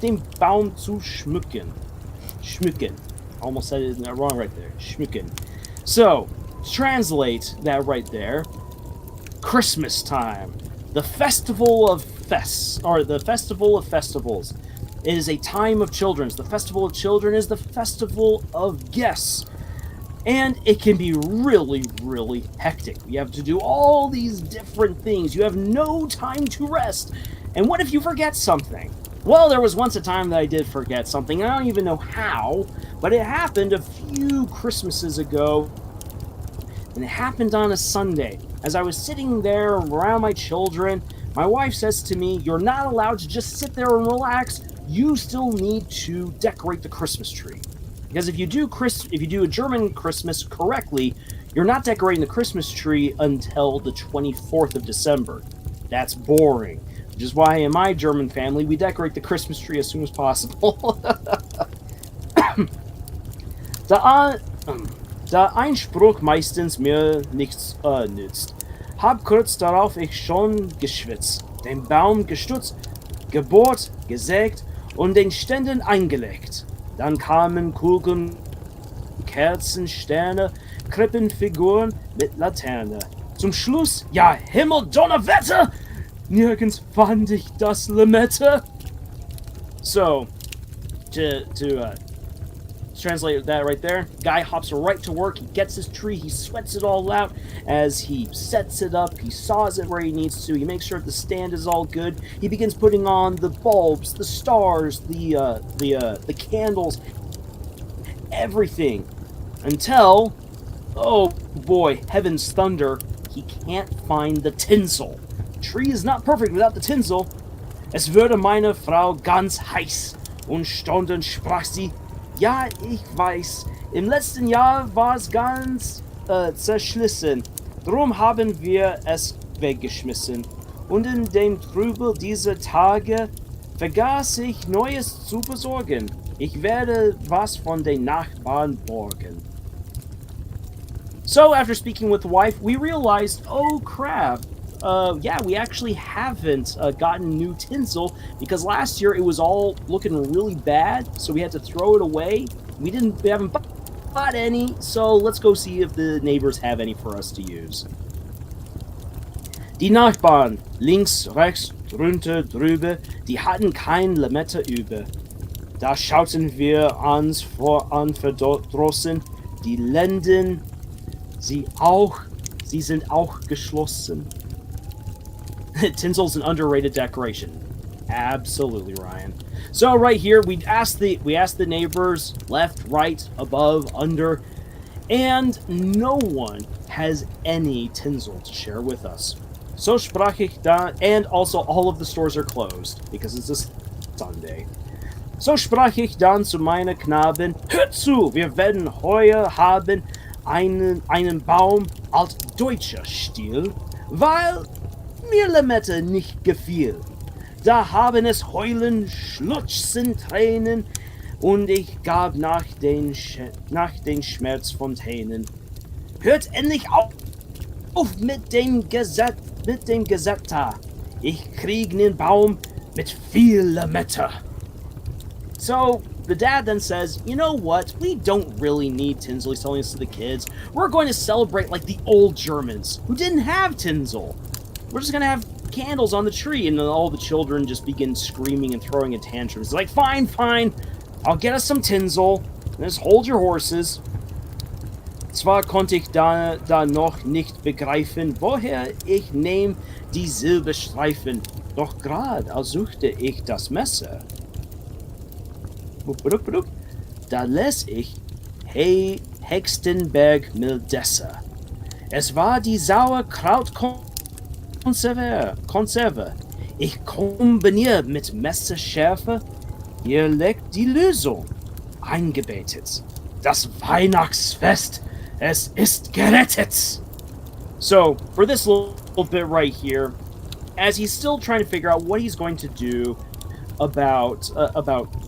den Baum zu schmücken. Schmücken. Almost said it wrong right there. Schmücken. So, translate that right there. Christmas time. The festival of fests, or the festival of festivals. It is a time of children's. The festival of children is the festival of guests. And it can be really, really hectic. You have to do all these different things. You have no time to rest. And what if you forget something? Well, there was once a time that I did forget something. I don't even know how, but it happened a few Christmases ago. And it happened on a Sunday. As I was sitting there around my children, my wife says to me, "You're not allowed to just sit there and relax. You still need to decorate the Christmas tree." Because if you do a German Christmas correctly, you're not decorating the Christmas tree until the 24th of December. That's boring. Which is why in my German family, we decorate the Christmas tree as soon as possible. Da Einspruch meistens mir nichts nützt, hab kurz darauf ich schon geschwitzt, den Baum gestutzt, gebohrt, gesägt und den Ständen eingelegt. Dann kamen Kugeln, Kerzen, Sterne, Krippenfiguren mit Laterne. Zum Schluss, ja Himmel, Donnerwetter! Nirgends fand ich das Lametta. So, to translate that right there, guy hops right to work, he gets his tree, he sweats it all out as he sets it up, he saws it where he needs to, he makes sure the stand is all good, he begins putting on the bulbs, the stars, the candles, everything, until, oh boy, heaven's thunder, he can't find the tinsel. Tree is not perfect without the tinsel. Es würde meine Frau ganz heiß und stunden sprach sie, ja, ich weiß, im letzten Jahr war's ganz zerschlissen, drum haben wir es weggeschmissen. Und in dem Trubel dieser Tage vergaß ich Neues zu besorgen. Ich werde was von den Nachbarn borgen. So, after speaking with the wife, we realized, oh crap, yeah, we actually haven't gotten new tinsel because last year it was all looking really bad, so we had to throw it away. We haven't bought any, so let's go see if the neighbors have any for us to use. Die Nachbarn, links, rechts, drunter, drüber, die hatten kein Lametta über. Da schauten wir uns voran verdrossen, die Läden, sie sind auch geschlossen. Tinsel's an underrated decoration. Absolutely, Ryan. So right here, we asked the neighbors left, right, above, under, and no one has any tinsel to share with us. So sprach ich da, and also all of the stores are closed because it's a Sunday. So sprach ich dann zu meiner Knaben, hört zu, wir werden heuer haben einen Baum als deutscher Stil, weil mir Lametta nicht gefiel. Da haben es Heulen, Schluchzen, Tränen, und ich gab nach den Schmerzfontänen. Hört endlich auf mit dem Gesätter. Ich krieg nen Baum mit viel Lametta. So, the dad then says, you know what? We don't really need tinsel. He's telling this to the kids. We're going to celebrate like the old Germans who didn't have tinsel. We're just going to have candles on the tree. And then all the children just begin screaming and throwing a tantrum. It's like, fine, fine. I'll get us some tinsel. Just hold your horses. Zwar konnte ich da noch nicht begreifen, woher ich nehm die Silberstreifen, doch grad suchte ich das Messer. Da läs ich Hextenberg Mildesser. Es war die Sauerkrautkonserve. Ich kombiniere mit Messerschärfe. Hier liegt die Lösung. Eingebettet. Das Weihnachtsfest. Es ist gerettet. So, for this little bit right here, as he's still trying to figure out what he's going to do about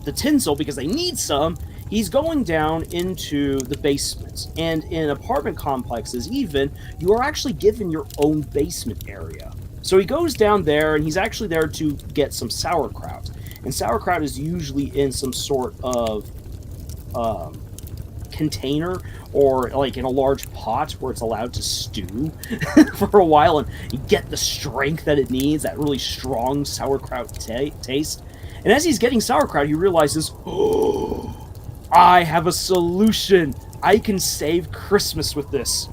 the tinsel, because they need some, he's going down into the basement. And in apartment complexes, even, you are actually given your own basement area. So he goes down there, and he's actually there to get some sauerkraut. And sauerkraut is usually in some sort of container, or like in a large pot where it's allowed to stew for a while and you get the strength that it needs, that really strong sauerkraut taste. And as he's getting sauerkraut, he realizes, oh, I have a solution. I can save Christmas with this.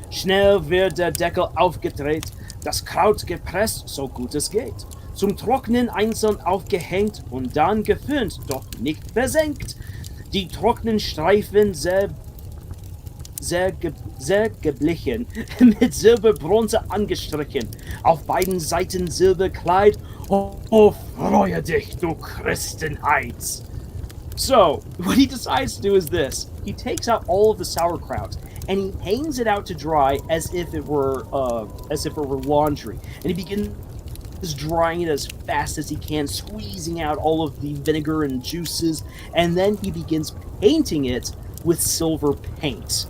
Schnell wird der Deckel aufgedreht, das Kraut gepresst, so gut es geht. Zum Trocknen einzeln aufgehängt und dann geföhnt, doch nicht versenkt. Die trockenen Streifen sehr geblichen, mit Silberbronze angestrichen, auf beiden Seiten Silberkleid. Oh, freue dich, du Christenheit! So, what he decides to do is this. He takes out all of the sauerkraut, and he hangs it out to dry as if it were laundry. And he begins drying it as fast as he can, squeezing out all of the vinegar and juices, and then he begins painting it with silver paint.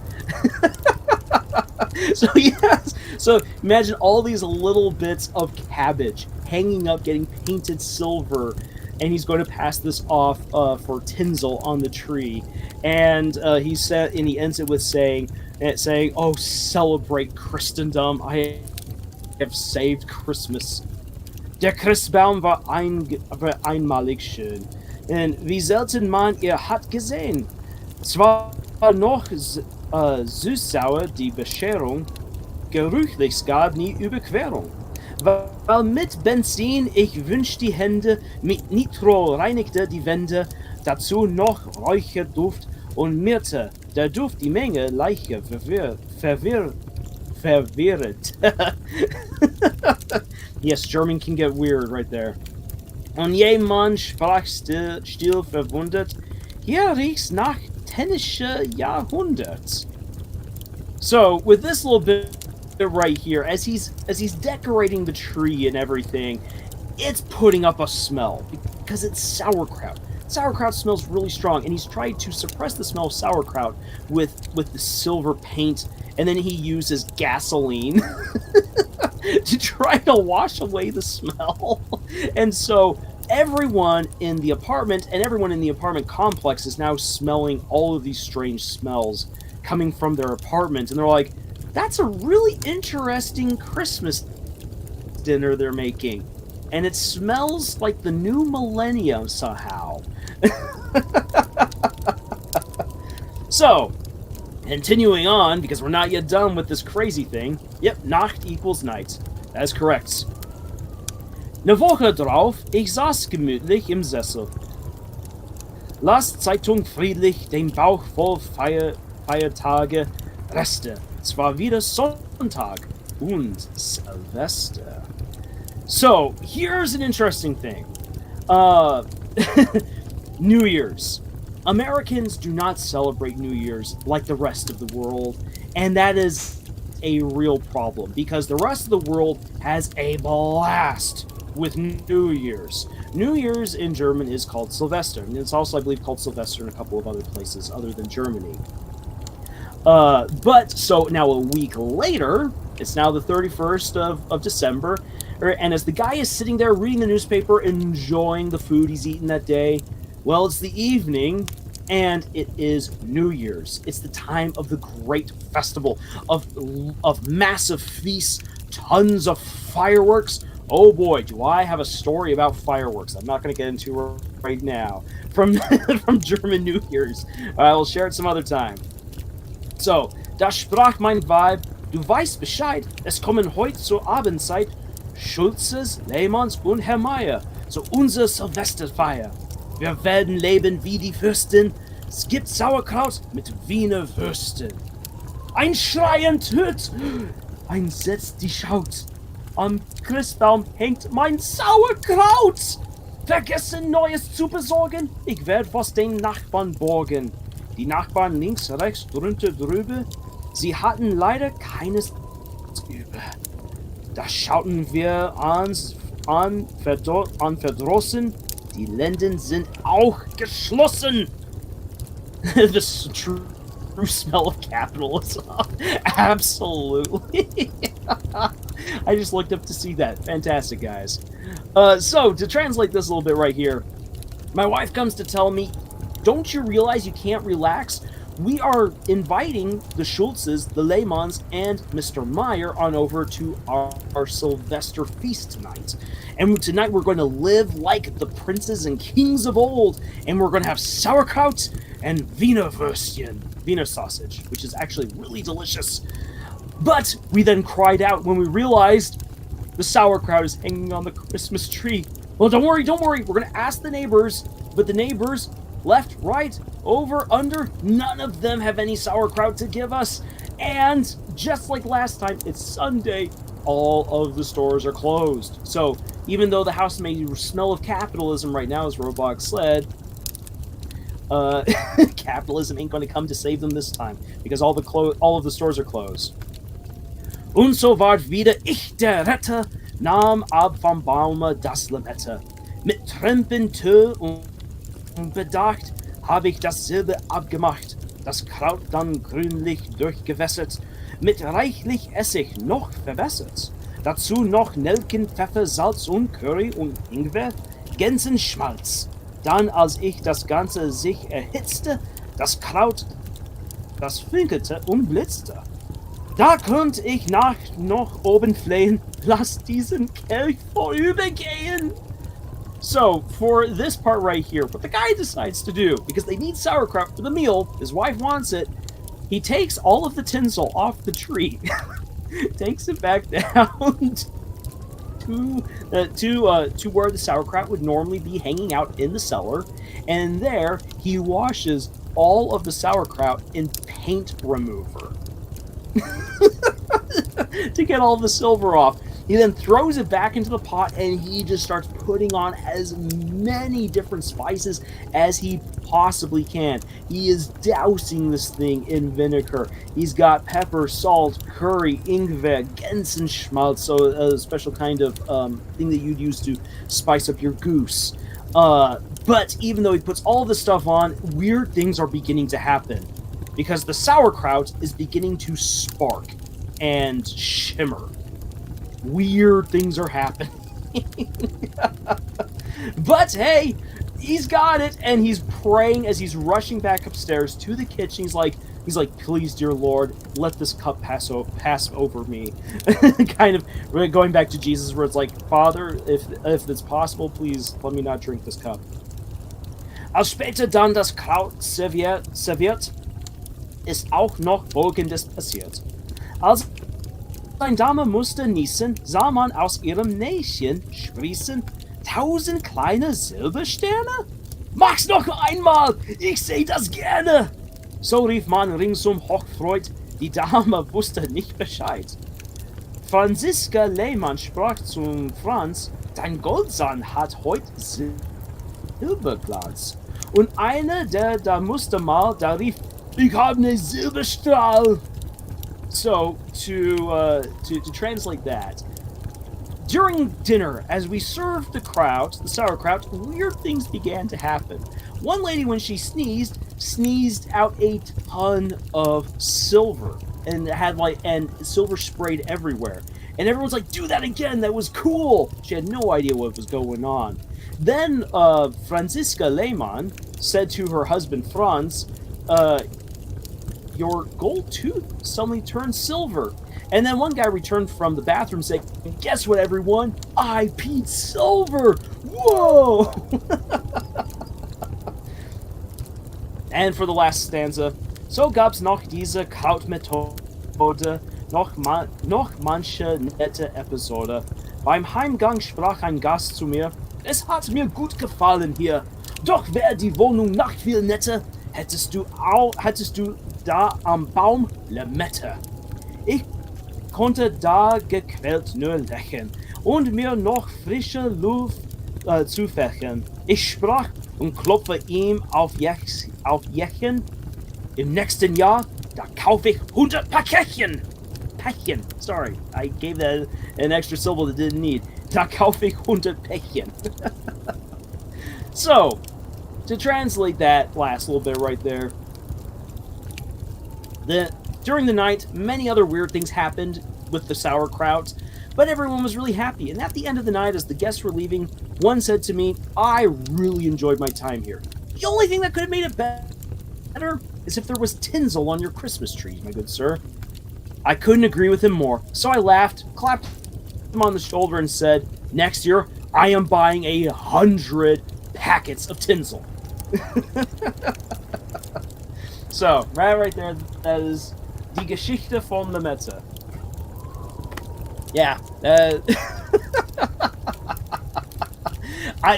So imagine all these little bits of cabbage hanging up, getting painted silver, and he's going to pass this off for tinsel on the tree. And he ends it with saying, "Oh, celebrate Christendom! I have saved Christmas." Der Christbaum war einmalig schön, und wie selten man ihr hat gesehen. Zwar noch süß-sauer die Bescherung, gerüchlich gab nie Überquerung. Weil mit Benzin ich wünsch die Hände, mit Nitro reinigte die Wände, dazu noch Räucherduft und Myrte, der Duft die Menge Leiche verwirrt. Yes, German can get weird right there. Und jemand sprach still verwundert, hier riecht's nach tennische Jahrhundert. So, with this little bit right here, as he's decorating the tree and everything, it's putting up a smell because it's sauerkraut. Sauerkraut smells really strong, and he's tried to suppress the smell of sauerkraut with the silver paint, and then he uses gasoline to try to wash away the smell. And so everyone in the apartment and everyone in the apartment complex is now smelling all of these strange smells coming from their apartment, and they're like, that's a really interesting Christmas dinner they're making. And it smells like the new millennium somehow. So, continuing on, because we're not yet done with this crazy thing. Yep, Nacht equals night. That is correct. Ne Woche drauf, ich saß gemütlich im Sessel. Las Zeitung friedlich, den Bauch voll Feiertage, Reste. Es war wieder Sonntag und Silvester. So, here's an interesting thing. New Year's. Americans do not celebrate New Year's like the rest of the world, and that is a real problem, because the rest of the world has a blast with New Year's. New Year's in German is called Silvester, and it's also, I believe, called Silvester in a couple of other places other than Germany. But, so now a week later, it's now the 31st of December, and as the guy is sitting there reading the newspaper, enjoying the food he's eaten that day, Well, it's the evening, and it is New Year's. It's the time of the great festival of massive feasts, tons of fireworks. Oh boy, do I have a story about fireworks? I'm not going to get into right now from from German New Year's. I will share it some other time. So, da sprach mein Weib, du weißt Bescheid, es kommen heute zur Abendzeit Schulzes, Lehmanns und Herr Meier zu unserer Silvesterfeier. Wir werden leben wie die Fürsten, es gibt Sauerkraut mit Wiener Würsten. Ein schreiend Hüt, ein setzt die Schaut, am Christbaum hängt mein Sauerkraut. Vergessen Neues zu besorgen, ich werd was den Nachbarn borgen. Die Nachbarn links, rechts, drunter, drüber, sie hatten leider keines über. Da schauten wir an verdrossen, die Läden sind auch geschlossen. The true smell of capitalism. Absolutely. I just looked up to see that. Fantastic, guys. So, to translate this a little bit right here, my wife comes to tell me, don't you realize you can't relax? We are inviting the Schultzes, the Lehmanns, and Mr. Meyer on over to our Sylvester feast tonight. And tonight we're going to live like the princes and kings of old, and we're going to have sauerkraut and Wiener Würstchen, Wiener sausage, which is actually really delicious. But we then cried out when we realized the sauerkraut is hanging on the Christmas tree. Well, don't worry, we're going to ask the neighbors, but the neighbors, left, right, over, under, none of them have any sauerkraut to give us. And just like last time, it's Sunday, all of the stores are closed. So even though the house may smell of capitalism right now, as Roblox said, capitalism ain't going to come to save them this time, because all of the stores are closed. Und so ward wieder ich der Retter, nahm ab vom Baume das Lametta. Mit Trempen, Tö und Bedacht habe ich das Silber abgemacht, das Kraut dann grünlich durchgewässert, mit reichlich Essig noch verwässert. Dazu noch Nelken, Pfeffer, Salz und Curry und Ingwer, Gänsenschmalz. Dann, als ich das Ganze sich erhitzte, das Kraut, das funkelte und blitzte. Da konnte ich noch oben flehen, lass diesen Kelch vorübergehen. So, for this part right here, what the guy decides to do, because they need sauerkraut for the meal, his wife wants it, he takes all of the tinsel off the tree, takes it back down to where the sauerkraut would normally be hanging out in the cellar, and there he washes all of the sauerkraut in paint remover to get all the silver off. He then throws it back into the pot, and he just starts putting on as many different spices as he possibly can. He is dousing this thing in vinegar. He's got pepper, salt, curry, ingwer, Gänsenschmalz, so a special kind of thing that you'd use to spice up your goose. But even though he puts all this stuff on, weird things are beginning to happen, because the sauerkraut is beginning to spark and shimmer. Weird things are happening. But hey, he's got it, and he's praying as he's rushing back upstairs to the kitchen. He's like, please, dear Lord, let this cup pass over me. Kind of going back to Jesus, where it's like, Father, if it's possible, please let me not drink this cup. Als später dann das Kraut serviert, ist auch noch Folgendes passiert. Als eine Dame musste niesen, sah man aus ihrem Näschen sprießen 1000 kleine Silbersterne? Mach's noch einmal, ich seh das gerne! So rief man ringsum hochfreut, die Dame wusste nicht Bescheid. Franziska Lehmann sprach zum Franz, dein Goldsahn hat heut Silberglanz. Und einer, der da musste mal, da rief, ich hab ne Silberstrahl! So, to translate that, during dinner, as we served the sauerkraut, weird things began to happen. One lady, when she sneezed out a ton of silver, and and silver sprayed everywhere. And everyone's like, do that again, that was cool! She had no idea what was going on. Then Franziska Lehmann said to her husband Franz, your gold tooth suddenly turned silver. And then one guy returned from the bathroom saying, guess what, everyone? I peed silver! Whoa! And for the last stanza, so gab's noch diese Krautmethode, noch manche nette Episode. Beim Heimgang sprach ein Gast zu mir, es hat mir gut gefallen hier, doch wär die Wohnung noch viel netter, hättest du da am Baum Limette. Ich konnte da gequält nur lächeln und mir noch frische Luft zufächen. Ich sprach und klopfe ihm auf Jäckchen. Im nächsten Jahr, da kaufe ich 100 Päckchen. Päckchen, sorry, I gave that an extra syllable that didn't need. Da kaufe ich 100 Päckchen. So, to translate that last little bit right there, during the night, many other weird things happened with the sauerkraut, but everyone was really happy. And at the end of the night, as the guests were leaving, one said to me, I really enjoyed my time here. The only thing that could have made it better is if there was tinsel on your Christmas tree, my good sir. I couldn't agree with him more, so I laughed, clapped him on the shoulder, and said, next year, I am buying 100 packets of tinsel. So, right there, that is Die Geschichte von Limette. Yeah.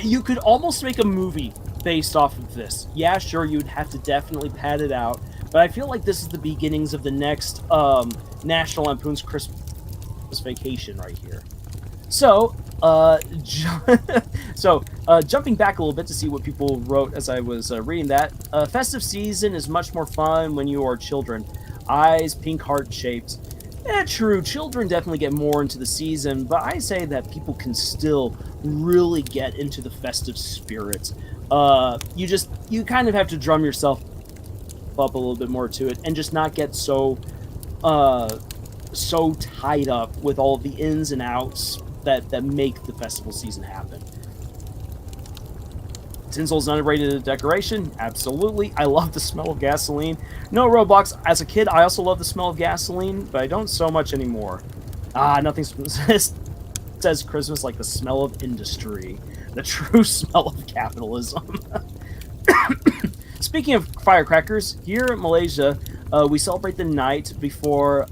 You could almost make a movie based off of this. Yeah, sure, you'd have to definitely pad it out, but I feel like this is the beginnings of the next National Lampoon's Christmas Vacation right here. So, jumping back a little bit to see what people wrote as I was reading that. Festive season is much more fun when you are children. Eyes pink heart-shaped. True, children definitely get more into the season, but I say that people can still really get into the festive spirit. You kind of have to drum yourself up a little bit more to it, and just not get so tied up with all of the ins and outs that make the festival season happen. Tinsel's an underrated decoration? Absolutely. I love the smell of gasoline. No, Roblox, as a kid, I also love the smell of gasoline, but I don't so much anymore. Nothing says Christmas like the smell of industry. The true smell of capitalism. Speaking of firecrackers, here in Malaysia, we celebrate the night before,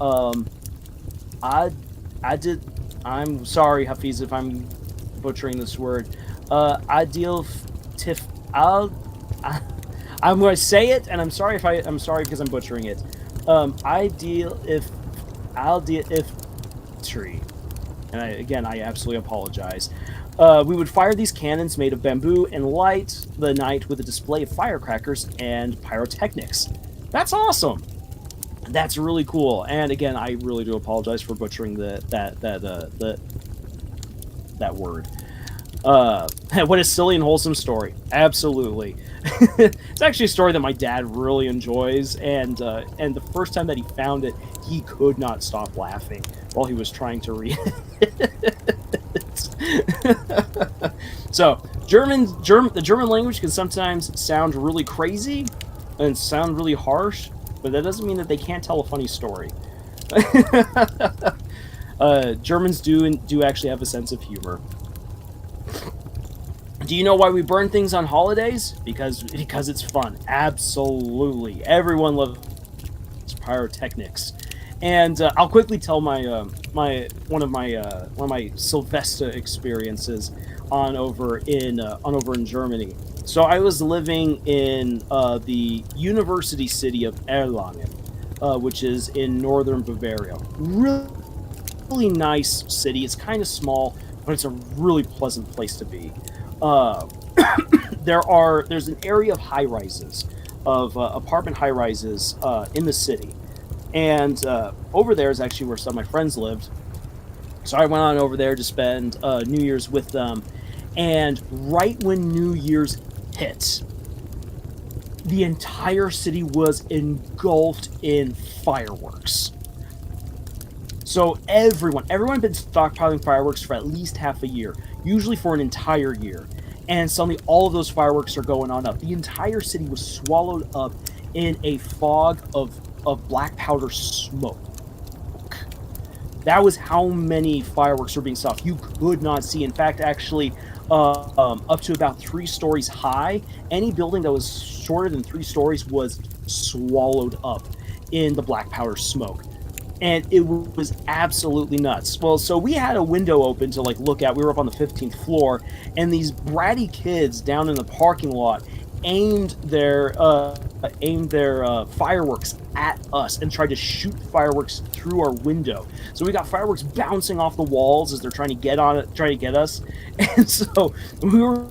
I'm sorry, Hafiz, if I'm butchering this word. I'm going to say it, and I'm sorry because I'm butchering it. Tree. And I absolutely apologize. We would fire these cannons made of bamboo and light the night with a display of firecrackers and pyrotechnics. That's awesome. That's really cool. And again, I really do apologize for butchering that word. What a silly and wholesome story. Absolutely. It's actually a story that my dad really enjoys, and the first time that he found it, he could not stop laughing while he was trying to read it. So, the German language can sometimes sound really crazy and sound really harsh, but that doesn't mean that they can't tell a funny story. Germans do actually have a sense of humor. Do you know why we burn things on holidays? Because it's fun. Absolutely. Everyone loves pyrotechnics. And I'll quickly tell one of my Silvester experiences on over in Germany. So I was living in the university city of Erlangen, which is in northern Bavaria. Really nice city. It's kind of small, but it's a really pleasant place to be. There's an area of high-rises, of apartment high-rises in the city. And over there is actually where some of my friends lived. So I went on over there to spend New Year's with them. And right when New Year's hit, the entire city was engulfed in fireworks. So everyone had been stockpiling fireworks for at least half a year, usually for an entire year. and suddenly all of those fireworks are going on up. The entire city was swallowed up in a fog of black powder smoke. That was how many fireworks were being set off. You could not see. In fact, actually, up to about 3 stories high, any building that was shorter than 3 stories was swallowed up in the black powder smoke. And it was absolutely nuts. Well, so we had a window open to like look at. We were up on the 15th floor, and these bratty kids down in the parking lot aimed their fireworks at us and tried to shoot fireworks through our window. So we got fireworks bouncing off the walls as they're trying to get on it, trying to get us. And so we were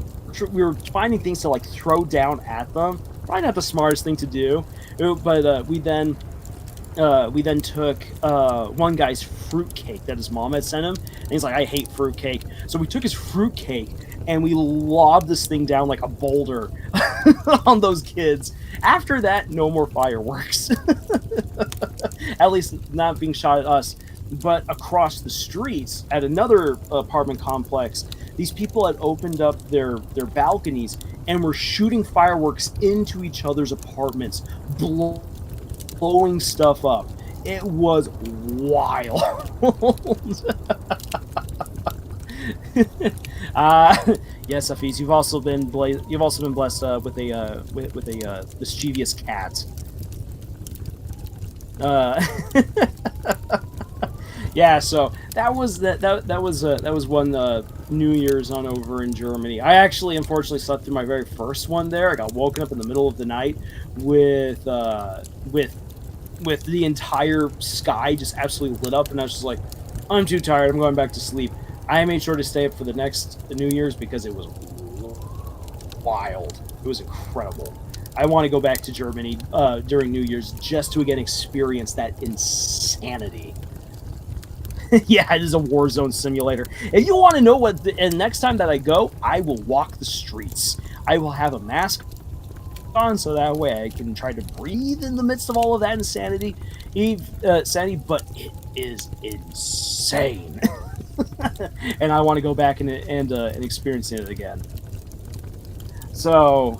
finding things to like throw down at them. Probably not the smartest thing to do, but we then took one guy's fruitcake that his mom had sent him, and he's like, I hate fruitcake. So we took his fruitcake and we lobbed this thing down like a boulder on those kids. After that, no more fireworks. At least not being shot at us. But across the streets at another apartment complex, these people had opened up their balconies and were shooting fireworks into each other's apartments, blowing stuff up. It was wild. Yes, Hafiz, you've also been blessed with a mischievous cat. Yeah, so that was one New Year's on over in Germany. I actually, unfortunately, slept through my very first one there. I got woken up in the middle of the night with the entire sky just absolutely lit up, and I was just like, I'm too tired. I'm going back to sleep. I made sure to stay up for the next New Year's because it was wild. It was incredible. I want to go back to Germany during New Year's just to again experience that insanity. Yeah, it is a war zone simulator. If you want to know and next time that I go, I will walk the streets. I will have a mask on so that way I can try to breathe in the midst of all of that insanity. But it is insane. And I want to go back and experience it again. So,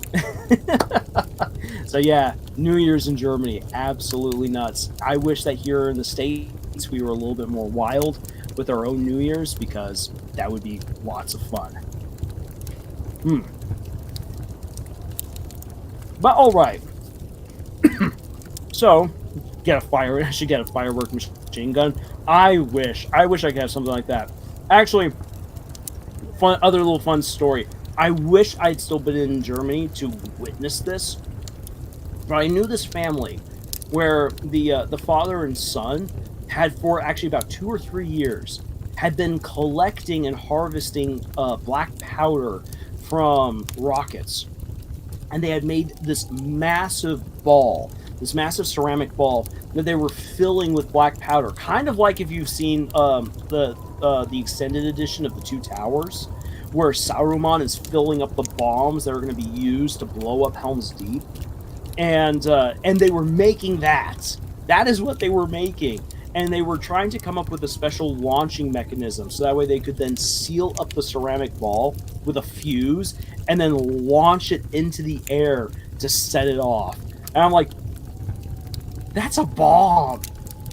so yeah, New Year's in Germany, absolutely nuts. I wish that here in the States we were a little bit more wild with our own New Year's, because that would be lots of fun. But all right. So, I should get a firework machine gun. I wish I could have something like that. Actually, other little fun story. I wish I'd still been in Germany to witness this. But I knew this family where the father and son had, for actually about 2 or 3 years, had been collecting and harvesting black powder from rockets. And they had made this massive ceramic ball that they were filling with black powder. Kind of like if you've seen the extended edition of The Two Towers, where Saruman is filling up the bombs that are going to be used to blow up Helm's Deep. And they were making that. That is what they were making. And they were trying to come up with a special launching mechanism, so that way they could then seal up the ceramic ball with a fuse and then launch it into the air to set it off. And I'm like, that's a bomb.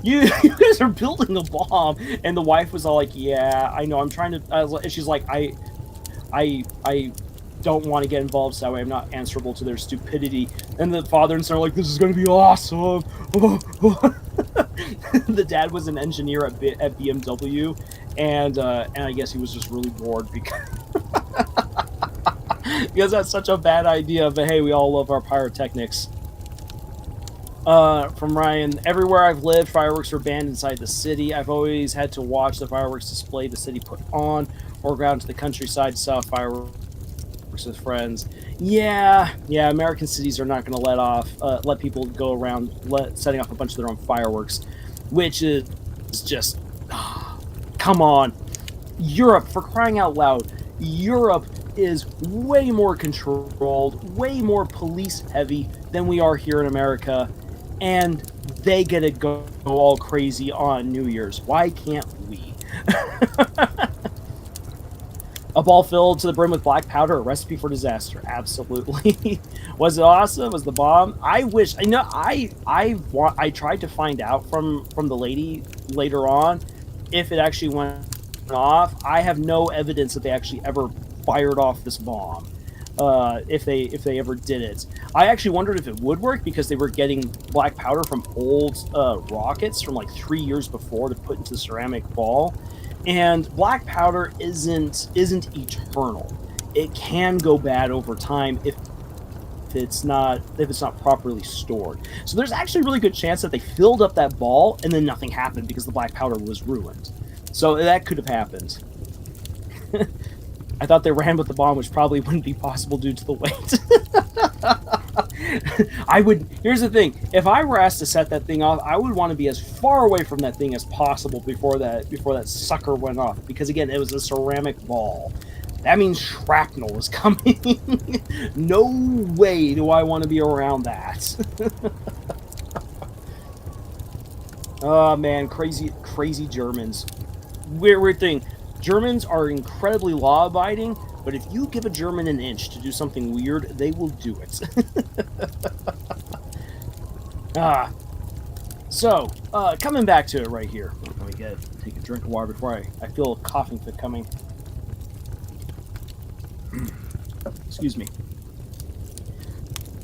You guys are building a bomb. And the wife was all like, yeah, I know, I'm trying to... and she's like, I don't want to get involved, so that way I'm not answerable to their stupidity. And the father and son are like, this is going to be awesome. The dad was an engineer at BMW, and I guess he was just really bored because because that's such a bad idea. But hey, we all love our pyrotechnics. From Ryan, everywhere I've lived, fireworks are banned inside the city. I've always had to watch the fireworks display the city put on, or go out to the countryside to sell fireworks with friends. Yeah, American cities are not going to let people go around setting off a bunch of their own fireworks, which is just, come on. Europe, for crying out loud, Europe is way more controlled, way more police heavy than we are here in America, and they get to go all crazy on New Year's. Why can't we? A ball filled to the brim with black powder, a recipe for disaster. Absolutely. Was it awesome? Was the bomb? I wish. I tried to find out from the lady later on if it actually went off. I have no evidence that they actually ever fired off this bomb. If they ever did it, I actually wondered if it would work because they were getting black powder from old rockets from like 3 years before to put into the ceramic ball, and black powder isn't eternal. It can go bad over time if it's not properly stored. So there's actually a really good chance that they filled up that ball and then nothing happened because the black powder was ruined. So that could have happened. I thought they ran with the bomb, which probably wouldn't be possible due to the weight. Here's the thing. If I were asked to set that thing off, I would want to be as far away from that thing as possible before that sucker went off. Because again, it was a ceramic ball. That means shrapnel is coming. No way do I want to be around that. Oh man, crazy Germans. Weird thing. Germans are incredibly law-abiding, but if you give a German an inch to do something weird, they will do it. So, coming back to it right here. Let me take a drink of water before I feel a coughing fit coming. Excuse me.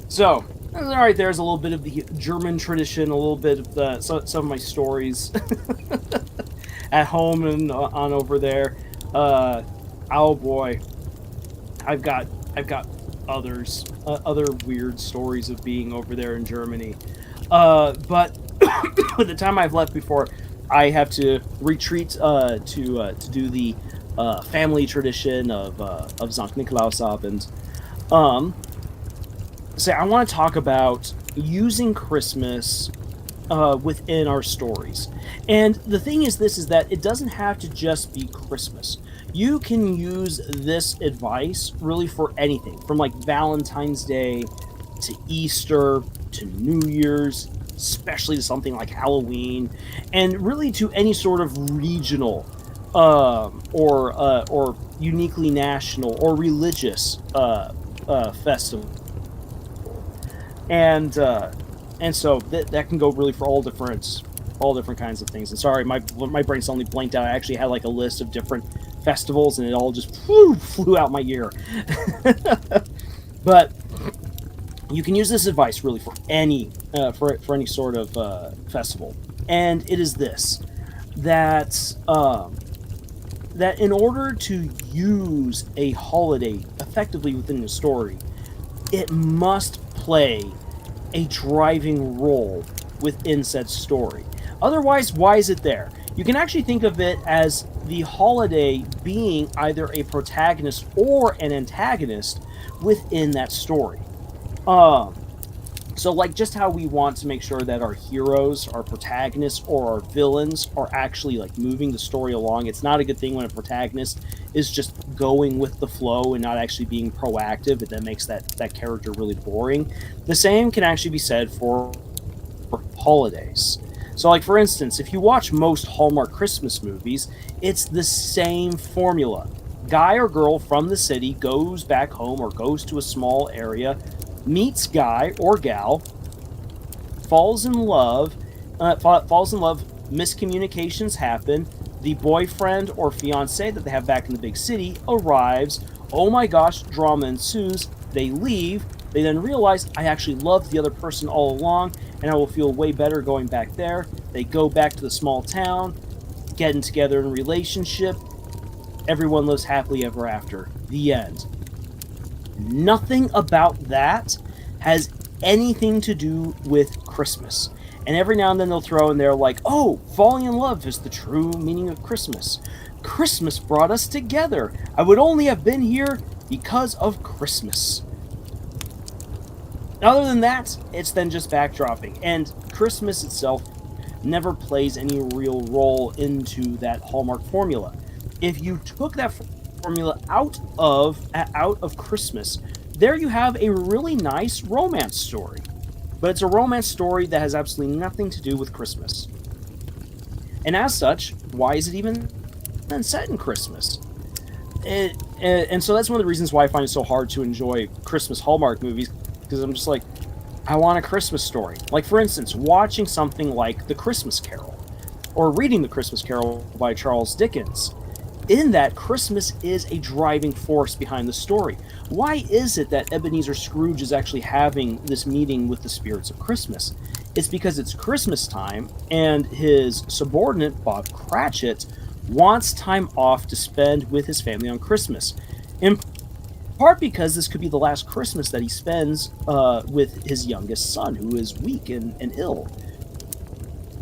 So, right there's a little bit of the German tradition, a little bit of some of my stories at home and on over there. Oh boy, I've got other weird stories of being over there in Germany. But by the time I've left before I have to retreat to do the family tradition of Sankt Nikolaustag, and say I want to talk about using Christmas within our stories. And the thing is that it doesn't have to just be Christmas. You can use this advice really for anything, from like Valentine's Day to Easter to New Year's, especially to something like Halloween, and really to any sort of regional or uniquely national or religious festival. And so that can go really for all different kinds of things. And sorry, my brain suddenly blanked out. I actually had like a list of different festivals, and it all just flew out my ear. But you can use this advice really for any sort of festival, and it is this: that in order to use a holiday effectively within the story, it must play a driving role within said story. Otherwise, why is it there? You can actually think of it as the holiday being either a protagonist or an antagonist within that story. So like just how we want to make sure that our heroes, our protagonists, or our villains are actually like moving the story along. It's not a good thing when a protagonist is just going with the flow and not actually being proactive, and that makes that character really boring. The same can actually be said for holidays. So like for instance, if you watch most Hallmark Christmas movies, it's the same formula. Guy or girl from the city goes back home or goes to a small area, meets guy or gal, falls in love, miscommunications happen, the boyfriend or fiance that they have back in the big city arrives, oh my gosh, drama ensues, they leave, they then realize, I actually loved the other person all along, and I will feel way better going back there. They go back to the small town, getting together in a relationship, everyone lives happily ever after. The end. Nothing about that has anything to do with Christmas. And every now and then they'll throw in there like, oh, falling in love is the true meaning of Christmas. Christmas brought us together. I would only have been here because of Christmas. Other than that, it's then just backdropping. And Christmas itself never plays any real role into that Hallmark formula. If you took that formula out of Christmas, there you have a really nice romance story. But it's a romance story that has absolutely nothing to do with Christmas. And as such, why is it even then set in Christmas? and so that's one of the reasons why I find it so hard to enjoy Christmas Hallmark movies, because I'm just like, I want a Christmas story. Like, for instance, watching something like The Christmas Carol, or reading The Christmas Carol by Charles Dickens. In that, Christmas is a driving force behind the story. Why is it that Ebenezer Scrooge is actually having this meeting with the spirits of Christmas? It's because it's Christmas time, and his subordinate, Bob Cratchit, wants time off to spend with his family on Christmas. In part because this could be the last Christmas that he spends with his youngest son, who is weak and ill.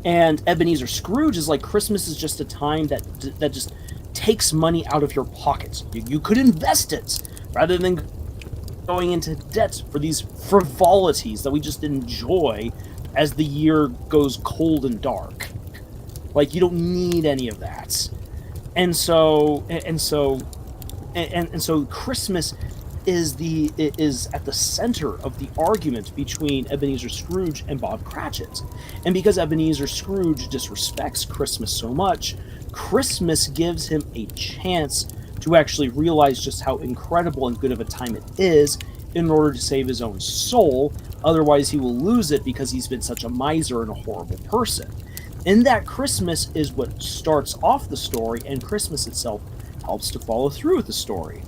And Ebenezer Scrooge is like, Christmas is just a time that just takes money out of your pockets. You could invest it rather than going into debt for these frivolities that we just enjoy as the year goes cold and dark. Like, you don't need any of that. And so Christmas is at the center of the argument between Ebenezer Scrooge and Bob Cratchit. And because Ebenezer Scrooge disrespects Christmas so much, Christmas gives him a chance to actually realize just how incredible and good of a time it is in order to save his own soul. Otherwise, he will lose it because he's been such a miser and a horrible person. In that, Christmas is what starts off the story, and Christmas itself helps to follow through with the story.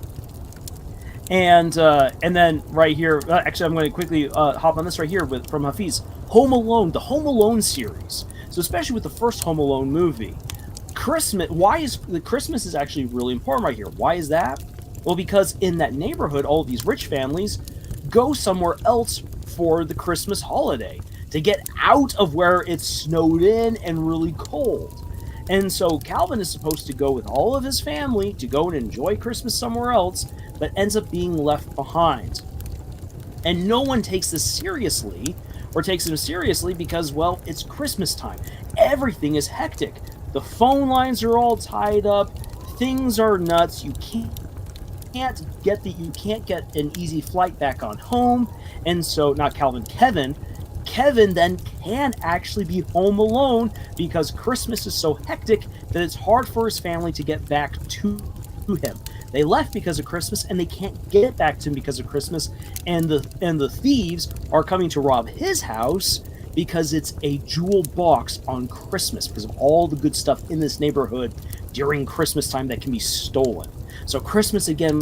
And then right here, actually, I'm going to quickly hop on this right here from Hafiz. Home Alone, the Home Alone series. So especially with the first Home Alone movie, Christmas is actually really important right here. Why is that? Well, because in that neighborhood, all of these rich families go somewhere else for the Christmas holiday to get out of where it's snowed in and really cold. And so Calvin is supposed to go with all of his family to go and enjoy Christmas somewhere else, but ends up being left behind. And no one takes this seriously, or takes him seriously, because, well, it's Christmas time. Everything is hectic. The phone lines are all tied up. Things are nuts. You can't get an easy flight back on home. And so, not Calvin, Kevin then can actually be home alone because Christmas is so hectic that it's hard for his family to get back to him. They left because of Christmas, and they can't get back to him because of Christmas. And the thieves are coming to rob his house because it's a jewel box on Christmas, because of all the good stuff in this neighborhood during Christmas time that can be stolen. So Christmas, again,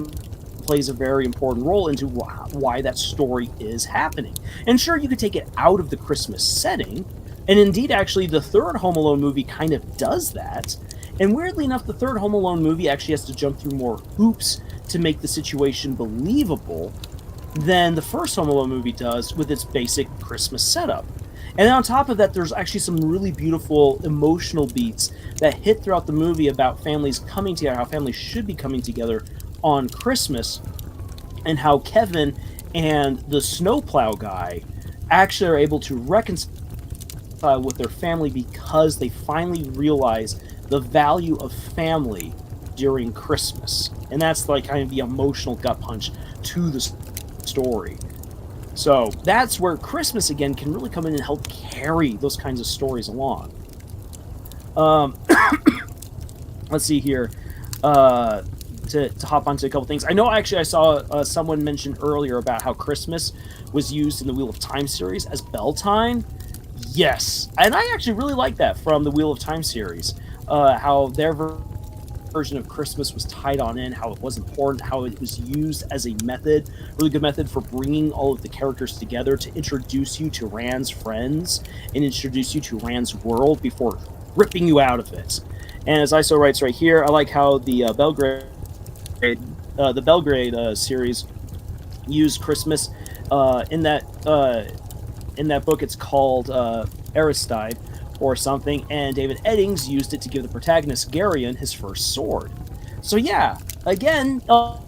plays a very important role into why that story is happening. And sure, you could take it out of the Christmas setting, and indeed, actually, the third Home Alone movie kind of does that. And weirdly enough, the third Home Alone movie actually has to jump through more hoops to make the situation believable than the first Home Alone movie does with its basic Christmas setup. And then on top of that, there's actually some really beautiful emotional beats that hit throughout the movie about families coming together, how families should be coming together on Christmas, and how Kevin and the snowplow guy actually are able to reconcile with their family because they finally realize the value of family during Christmas. And that's like kind of the emotional gut punch to the story. So that's where Christmas, again, can really come in and help carry those kinds of stories along. Let's see here. To hop onto a couple things. I know actually I saw someone mention earlier about how Christmas was used in the Wheel of Time series as bell time. Yes. And I actually really like that from the Wheel of Time series. How their version of Christmas was tied on in, how it was important, how it was used as a method, really good method for bringing all of the characters together to introduce you to Rand's friends and introduce you to Rand's world before ripping you out of it. And as ISO writes right here, I like how the Belgrade series used Christmas in that book. It's called Aristide or something, and David Eddings used it to give the protagonist Garion his first sword. So yeah, again, and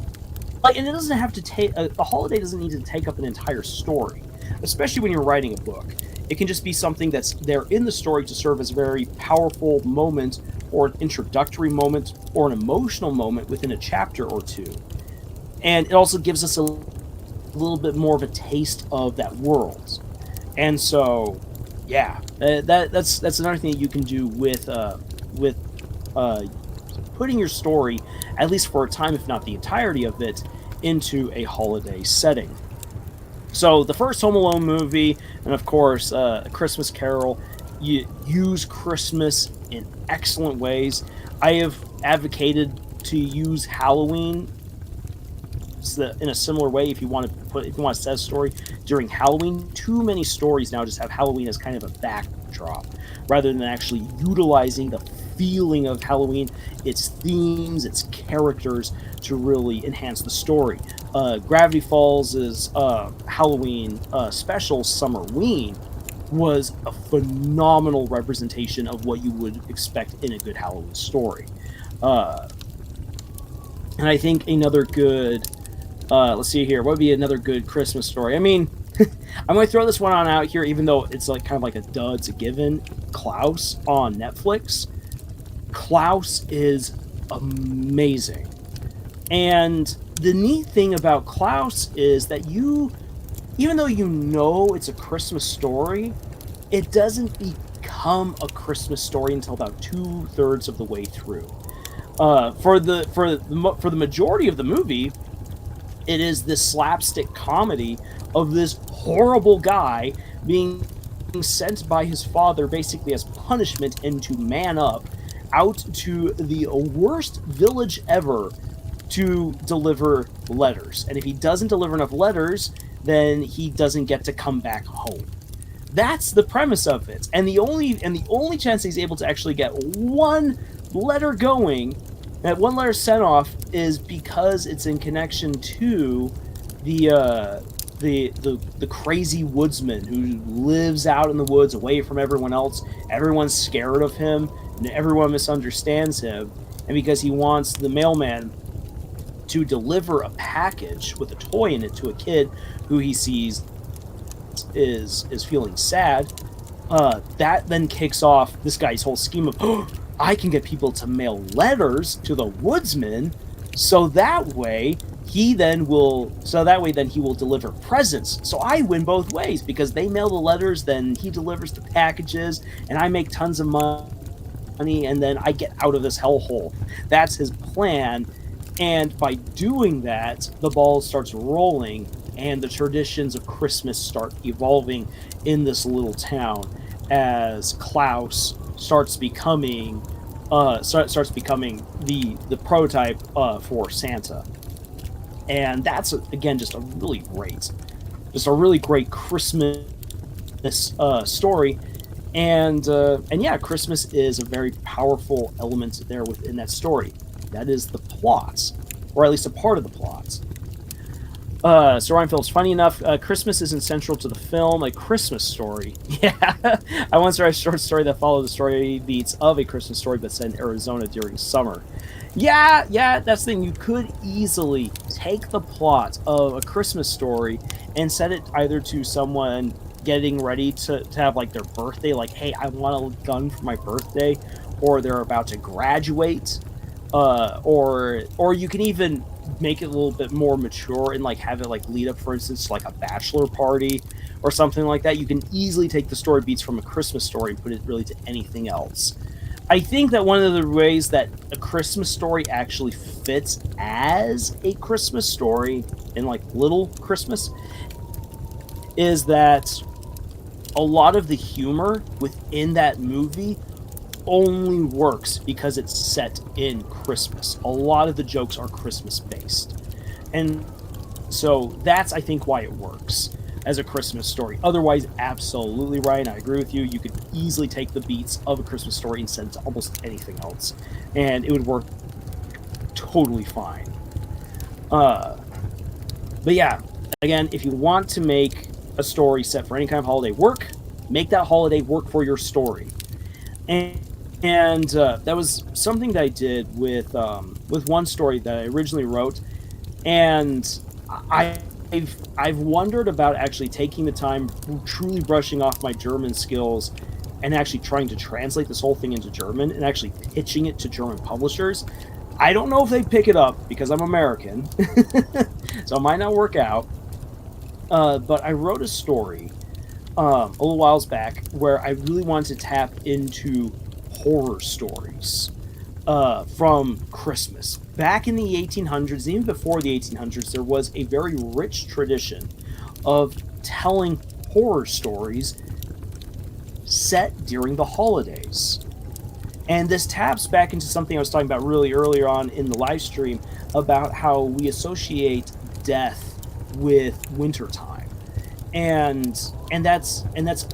it doesn't have to take a holiday doesn't need to take up an entire story, especially when you're writing a book. It can just be something that's there in the story to serve as a very powerful moment, or an introductory moment, or an emotional moment within a chapter or two. And it also gives us a little bit more of a taste of that world. And so, yeah, that's another thing that you can do with putting your story, at least for a time, if not the entirety of it, into a holiday setting. So the first Home Alone movie, and of course, A Christmas Carol, you use Christmas in excellent ways. I have advocated to use Halloween in a similar way. If you want to set a story during Halloween, too many stories now just have Halloween as kind of a backdrop rather than actually utilizing the feeling of Halloween, its themes, its characters, to really enhance the story. Gravity Falls' Halloween special, Summerween, was a phenomenal representation of what you would expect in a good Halloween story. Uh, and I think another good, let's see here, what would be another good Christmas story? I mean, I'm going to throw this one on out here, even though it's like kind of like a duh, it's a given. Klaus on Netflix. Klaus is amazing. And the neat thing about Klaus is that even though you know it's a Christmas story, it doesn't become a Christmas story until about 2/3 of the way through. For the majority of the movie, it is this slapstick comedy of this horrible guy being sent by his father basically as punishment and to man up out to the worst village ever to deliver letters. And if he doesn't deliver enough letters, then he doesn't get to come back home. That's the premise of it. And the only chance he's able to actually get one letter going, that one letter sent off, is because it's in connection to the crazy woodsman who lives out in the woods away from everyone else. Everyone's scared of him and everyone misunderstands him. And because he wants the mailman to deliver a package with a toy in it to a kid who he sees is feeling sad, that then kicks off this guy's whole scheme of, oh, I can get people to mail letters to the woodsman, so that way he will deliver presents. So I win both ways, because they mail the letters, then he delivers the packages, and I make tons of money, and then I get out of this hellhole. That's his plan. And by doing that, the ball starts rolling, and the traditions of Christmas start evolving in this little town as Klaus starts becoming the prototype for Santa. And that's again just a really great Christmas story. And yeah, Christmas is a very powerful element there within that story. That is the plot, or at least a part of the plot. So Ryan Phillips, funny enough, Christmas isn't central to the film. A Christmas Story. Yeah, I once read a short story that followed the story beats of A Christmas Story, but set in Arizona during summer. Yeah, that's the thing. You could easily take the plot of A Christmas Story and set it either to someone getting ready to have like their birthday, like, hey, I want a gun for my birthday, or they're about to graduate, or you can even make it a little bit more mature and like have it like lead up, for instance, to like a bachelor party or something like that. You can easily take the story beats from A Christmas Story and put it really to anything else. I think that one of the ways that A Christmas Story actually fits as a Christmas story in like Little Christmas is that a lot of the humor within that movie only works because it's set in Christmas. A lot of the jokes are Christmas based. And so that's, I think, why it works as a Christmas story. Otherwise, absolutely, Ryan, I agree with you. You could easily take the beats of A Christmas Story and send it to almost anything else, and it would work totally fine. But yeah, again, if you want to make a story set for any kind of holiday work, make that holiday work for your story. And that was something that I did with one story that I originally wrote, and I've wondered about actually taking the time, truly brushing off my German skills, and actually trying to translate this whole thing into German and actually pitching it to German publishers. I don't know if they pick it up because I'm American, so it might not work out. But I wrote a story a little whiles back where I really wanted to tap into horror stories. from Christmas. Back in the 1800s, even before the 1800s, there was a very rich tradition of telling horror stories set during the holidays. And this taps back into something I was talking about really earlier on in the live stream about how we associate death with wintertime. And that's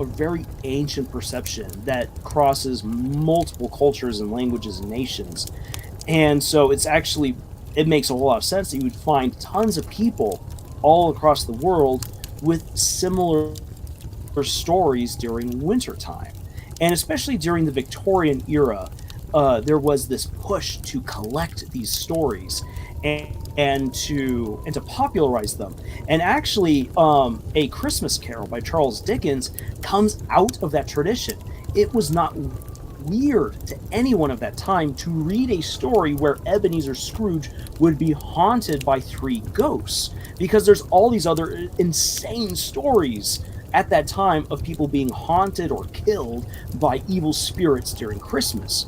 a very ancient perception that crosses multiple cultures and languages and nations. And so it makes a whole lot of sense that you would find tons of people all across the world with similar stories during wintertime. And especially during the Victorian era, there was this push to collect these stories and to popularize them. And actually, A Christmas Carol by Charles Dickens comes out of that tradition. It was not weird to anyone of that time to read a story where Ebenezer Scrooge would be haunted by three ghosts, because there's all these other insane stories at that time of people being haunted or killed by evil spirits during Christmas.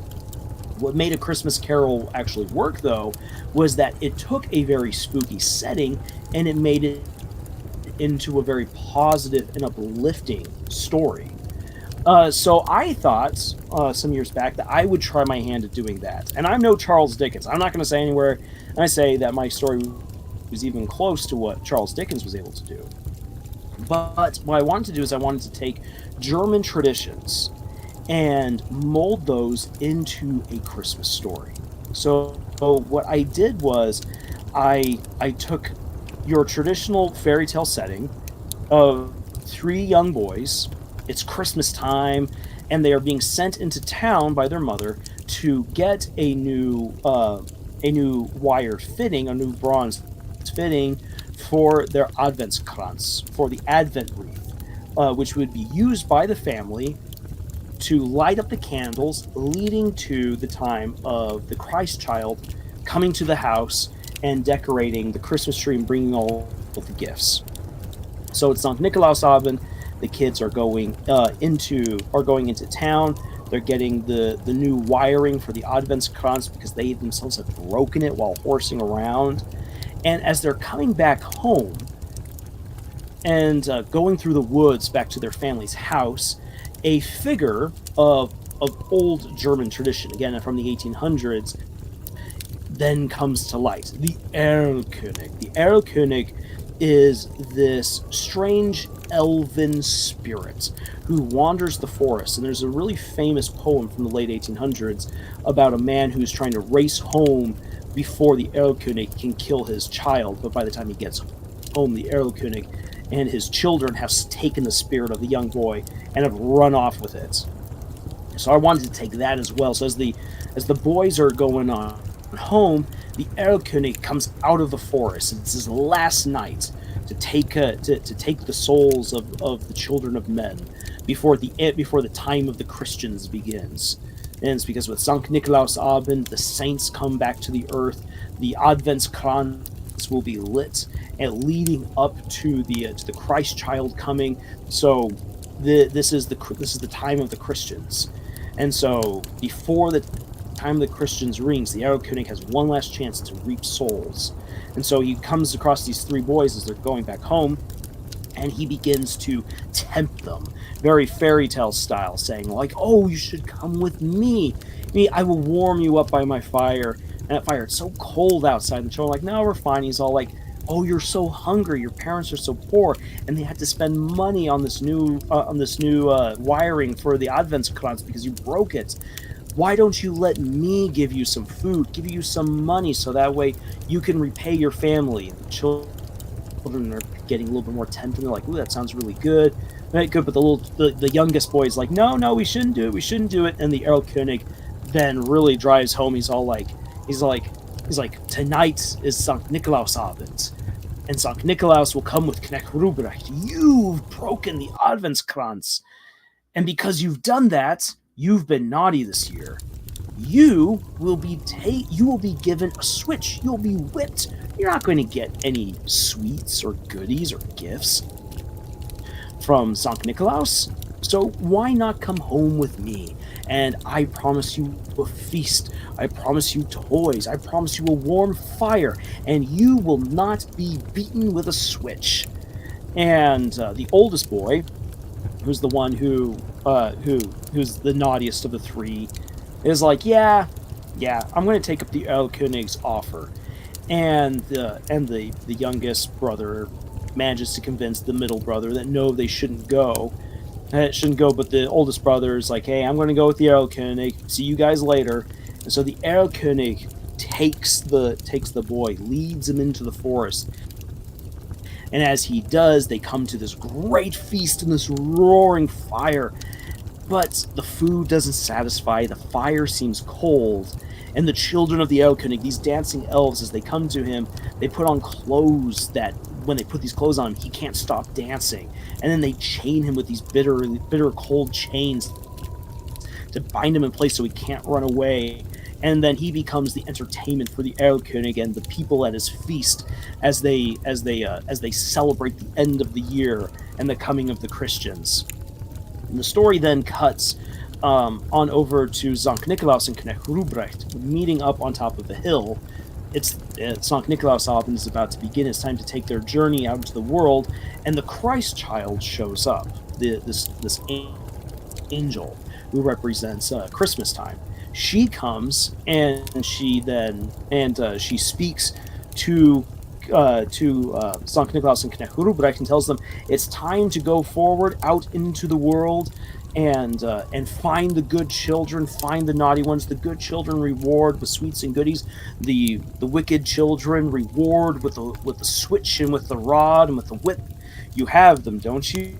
What made A Christmas Carol actually work, though, was that it took a very spooky setting and it made it into a very positive and uplifting story. So I thought some years back that I would try my hand at doing that. And I'm no Charles Dickens. I'm not going to say anywhere and I say that my story was even close to what Charles Dickens was able to do. But what I wanted to do is I wanted to take German traditions and mold those into a Christmas story. So what I did was I took your traditional fairy tale setting of three young boys. It's Christmas time, and they are being sent into town by their mother to get a new wire fitting, a new bronze fitting for their Adventskranz, for the Advent wreath, which would be used by the family to light up the candles leading to the time of the Christ child coming to the house and decorating the Christmas tree and bringing all of the gifts. So it's Sankt Nikolaustag. The kids are going into town. They're getting the new wiring for the Adventskranz because they themselves have broken it while horsing around. And as they're coming back home and going through the woods back to their family's house, a figure of old German tradition, again from the 1800s, then comes to light. The Erlkönig. The Erlkönig is this strange elven spirit who wanders the forest. And there's a really famous poem from the late 1800s about a man who's trying to race home before the Erlkönig can kill his child. But by the time he gets home, the Erlkönig and his children have taken the spirit of the young boy and have run off with it. So I wanted to take that as well. So as the boys are going on home, the Erlkönig comes out of the forest. It's his last night to take the souls of the children of men before the time of the Christians begins. And it's because with Sankt Nikolausabend, the saints come back to the earth. The Adventskranz will be lit, and leading up to the Christ child coming. So this is the time of the Christians, and so before the time the Christians rings, the Erlkönig has one last chance to reap souls. And so he comes across these three boys as they're going back home, and he begins to tempt them, very fairy tale style, saying like, "Oh, you should come with me. I will warm you up by my fire." And that fire, it's so cold outside. And the children are like, "No, we're fine." He's all like, "Oh, you're so hungry. Your parents are so poor, and they had to spend money on this new wiring for the Adventskranz because you broke it. Why don't you let me give you some food, give you some money, so that way you can repay your family?" And the children are getting a little bit more tempted. They're like, "Ooh, that sounds really good." Right, good, but the youngest boy is like, "No, we shouldn't do it. We shouldn't do it." And the Erlkönig then really drives home. He's like, "Tonight is Sankt Nikolausabend, and Sankt Nikolaus will come with Knecht Ruprecht. You've broken the Adventskranz, and because you've done that, you've been naughty this year. You will be given a switch. You'll be whipped. You're not going to get any sweets or goodies or gifts from Sankt Nikolaus. So why not come home with me? And I promise you a feast. I promise you toys. I promise you a warm fire. And you will not be beaten with a switch. And the oldest boy, who's the one who's the naughtiest of the three, is like, yeah, I'm going to take up the Erlkönig's offer. And the youngest brother manages to convince the middle brother that no, they shouldn't go. It shouldn't go, but the oldest brother is like, hey, I'm going to go with the Erlkönig. See you guys later. And so the Erlkönig takes the boy, leads him into the forest. And as he does, they come to this great feast and this roaring fire. But the food doesn't satisfy, the fire seems cold, and the children of the Erlkönig, these dancing elves, as they come to him, they put on clothes that, when they put these clothes on him, he can't stop dancing. And then they chain him with these bitter cold chains to bind him in place so he can't run away. And then he becomes the entertainment for the Erlkönig and the people at his feast as they celebrate the end of the year and the coming of the Christians. And the story then cuts on over to Sankt Nikolaus and Knecht Ruprecht meeting up on top of the hill. It's Sankt Nikolausabend is about to begin. It's time to take their journey out into the world, and the Christ child shows up. This angel who represents Christmas time. She comes and she speaks to Sankt Nikolaus and Knecht Ruprecht and tells them it's time to go forward out into the world and find the good children, find the naughty ones. The good children reward with sweets and goodies. The wicked children reward with the switch and with the rod and with the whip. You have them, don't you?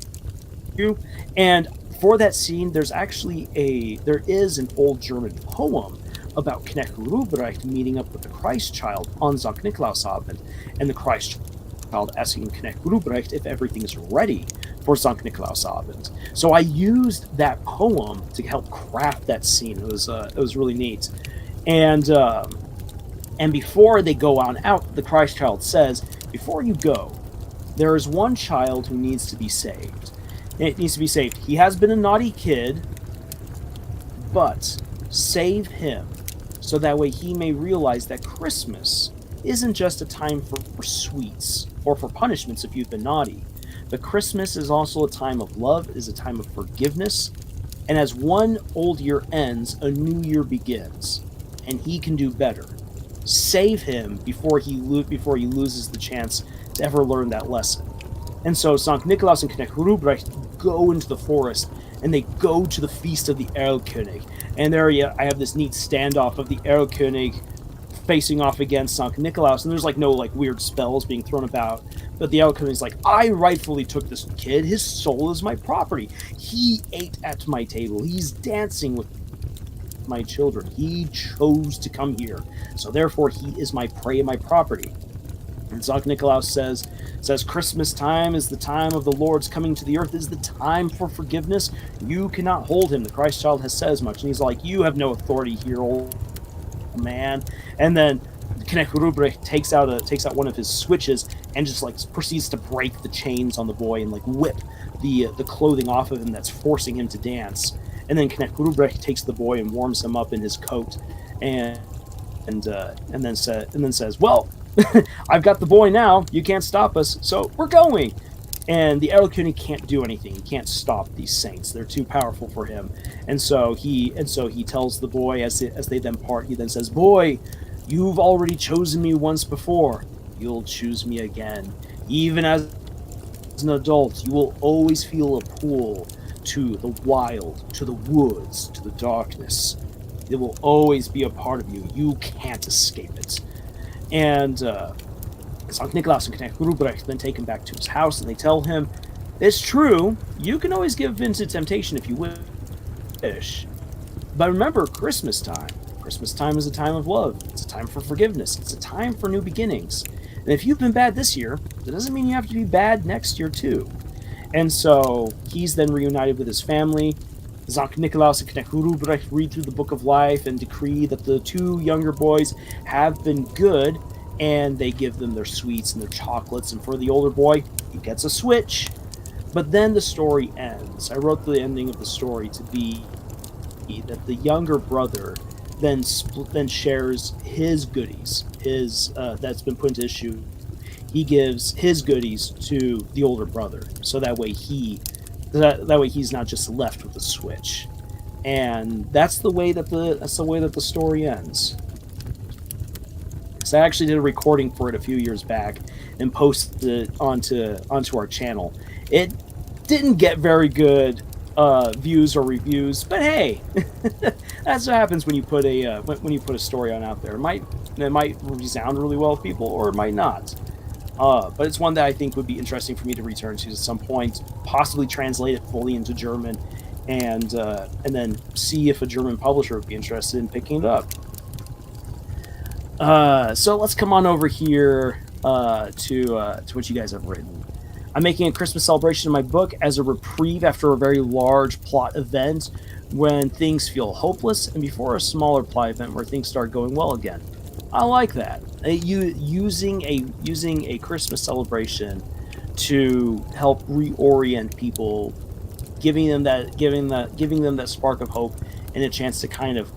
And for that scene, there is an old German poem about Knecht Ruprecht meeting up with the Christ child on Sankt Nikolausabend, and the Christ child asking Knecht Ruprecht if everything is ready for Sankt Nikolausabend. So I used that poem to help craft that scene. It was really neat. And before they go on out, the Christ child says, "Before you go, there is one child who needs to be saved. It needs to be saved. He has been a naughty kid, but save him, so that way he may realize that Christmas isn't just a time for sweets or for punishments if you've been naughty, but Christmas is also a time of love, is a time of forgiveness, and as one old year ends, a new year begins, and he can do better. Save him before he loses the chance to ever learn that lesson." And so Sankt Nikolaus and Knecht Ruprecht go into the forest, and they go to the feast of the Erlkönig. And there I have this neat standoff of the Erlkönig facing off against Sankt Nikolaus, and there's no weird spells being thrown about. But the Erlkönig's like, I rightfully took this kid. His soul is my property. He ate at my table. He's dancing with my children. He chose to come here. So therefore he is my prey and my property. And Sankt Nikolaus says Christmas time is the time of the Lord's coming to the earth, is the time for forgiveness. You cannot hold him. The Christ child has said as much. And he's like, you have no authority here, old man. And then Knecht Ruprecht takes out one of his switches and just proceeds to break the chains on the boy and whip the clothing off of him that's forcing him to dance. And then Knecht Ruprecht takes the boy and warms him up in his coat, and then says, well, I've got the boy now. You can't stop us, so we're going. And the Erlkönig can't do anything. He can't stop these saints. They're too powerful for him. And so he tells the boy as they then part. He then says, "Boy, you've already chosen me once before. You'll choose me again. Even as an adult, you will always feel a pull to the wild, to the woods, to the darkness. It will always be a part of you. You can't escape it." And Sankt Nikolaus and Knecht Ruprecht then take him back to his house, and they tell him, it's true, you can always give in to temptation if you wish. But remember, Christmas time. Christmas time is a time of love. It's a time for forgiveness. It's a time for new beginnings. And if you've been bad this year, that doesn't mean you have to be bad next year too. And so he's then reunited with his family. Sankt Nikolaus and Knecht Ruprecht read through the Book of Life and decree that the two younger boys have been good, and they give them their sweets and their chocolates. And for the older boy, he gets a switch. But then the story ends. I wrote the ending of the story to be that the younger brother then shares his goodies, his that's been put into his shoe. He gives his goodies to the older brother, so that way he's not just left with the switch. And that's the way that the story ends. So I actually did a recording for it a few years back and posted it onto our channel. It didn't get very good views or reviews, but hey, that's what happens when you put when you put a story on out there. It might resound really well with people, or it might not. But it's one that I think would be interesting for me to return to at some point, possibly translate it fully into German, and then see if a German publisher would be interested in picking it up. So let's come on over here to what you guys have written. I'm making a Christmas celebration in my book as a reprieve after a very large plot event when things feel hopeless and before a smaller plot event where things start going well again. I like that. Using a Christmas celebration to help reorient people, giving them that spark of hope and a chance to kind of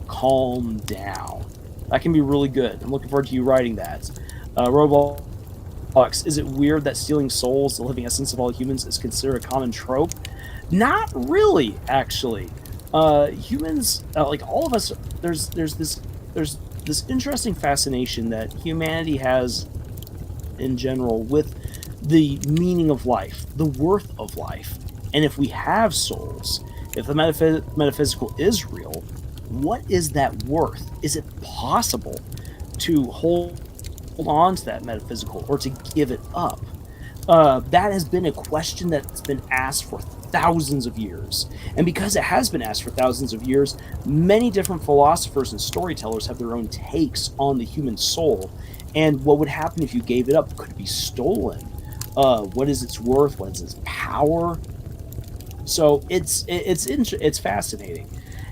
calm down. That can be really good. I'm looking forward to you writing that. Roblox, is it weird that stealing souls, the living essence of all humans, is considered a common trope? Not really, actually. Humans, like all of us, there's this interesting fascination that humanity has in general with the meaning of life, the worth of life. And if we have souls, if the metaphysical is real, what is that worth? Is it possible to hold on to that metaphysical or to give it up? That has been a question that's been asked for thousands of years. And because it has been asked for thousands of years, many different philosophers and storytellers have their own takes on the human soul and what would happen if you gave it up. Could it be stolen? What is its worth? What is its power? So it's fascinating.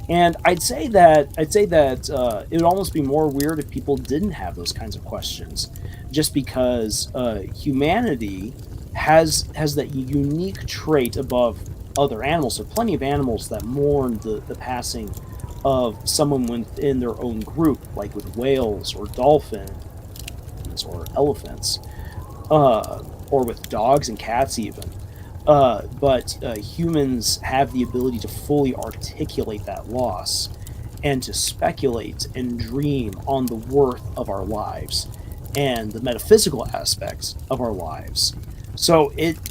And I'd say that it would almost be more weird if people didn't have those kinds of questions, just because humanity has that unique trait above other animals. There are plenty of animals that mourn the passing of someone within their own group, like with whales or dolphins or elephants, or with dogs and cats even. But humans have the ability to fully articulate that loss and to speculate and dream on the worth of our lives and the metaphysical aspects of our lives.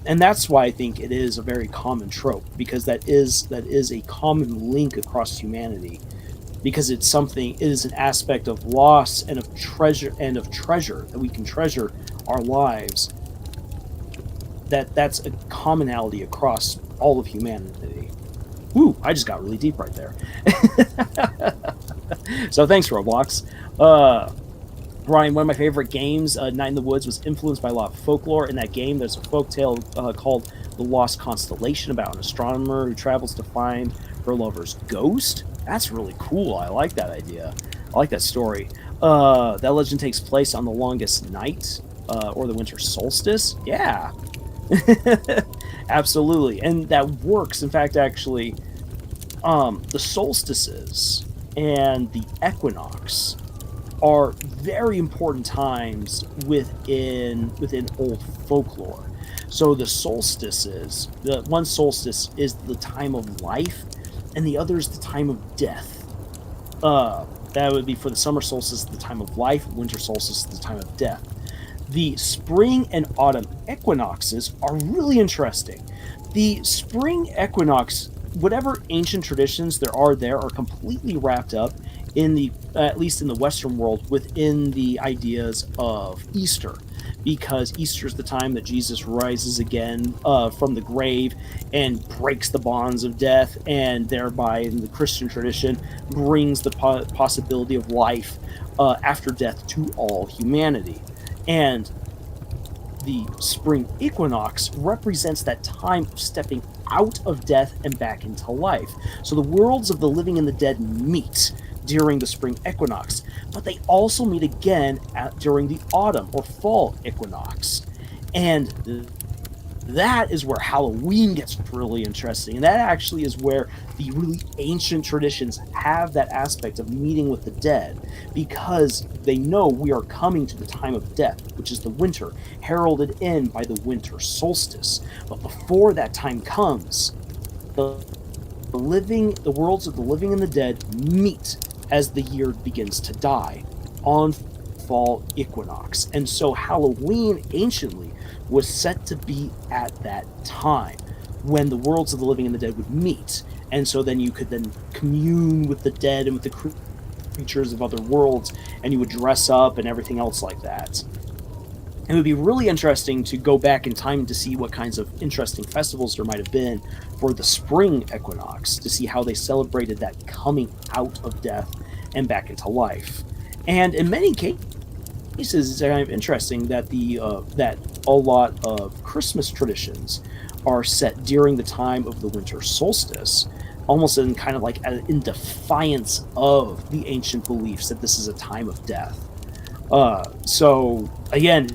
And that's why I think it is a very common trope, because that is a common link across humanity, because it is an aspect of loss and of treasure that we can treasure our lives. That's a commonality across all of humanity. Woo, I just got really deep right there. So thanks, Roblox. Brian, one of my favorite games, Night in the Woods, was influenced by a lot of folklore. In that game, there's a folktale called The Lost Constellation about an astronomer who travels to find her lover's ghost. That's really cool. I like that idea. I like that story. That legend takes place on the longest night, or the winter solstice. Yeah. Absolutely. And that works. In fact, actually, the solstices and the equinox are very important times within old folklore. So the solstices, the one solstice is the time of life, and the other is the time of death. That would be for the summer solstice, the time of life; winter solstice, the time of death. The spring and autumn equinoxes are really interesting. The spring equinox, whatever ancient traditions there are completely wrapped up in at least in the Western world, within the ideas of Easter, because Easter is the time that Jesus rises again from the grave and breaks the bonds of death, and thereby, in the Christian tradition, brings the possibility of life after death to all humanity. And the spring equinox represents that time of stepping out of death and back into life. So the worlds of the living and the dead meet during the spring equinox, but they also meet again during the autumn or fall equinox. And that is where Halloween gets really interesting. And that actually is where the really ancient traditions have that aspect of meeting with the dead, because they know we are coming to the time of death, which is the winter, heralded in by the winter solstice. But before that time comes, the the worlds of the living and the dead meet as the year begins to die on fall equinox. And so Halloween anciently was set to be at that time when the worlds of the living and the dead would meet. And so then you could then commune with the dead and with the creatures of other worlds, and you would dress up and everything else like that. It would be really interesting to go back in time to see what kinds of interesting festivals there might have been for the spring equinox, to see how they celebrated that coming out of death and back into life. And in many cases, it's kind of interesting that that a lot of Christmas traditions are set during the time of the winter solstice, almost in kind of like in defiance of the ancient beliefs that this is a time of death. So again,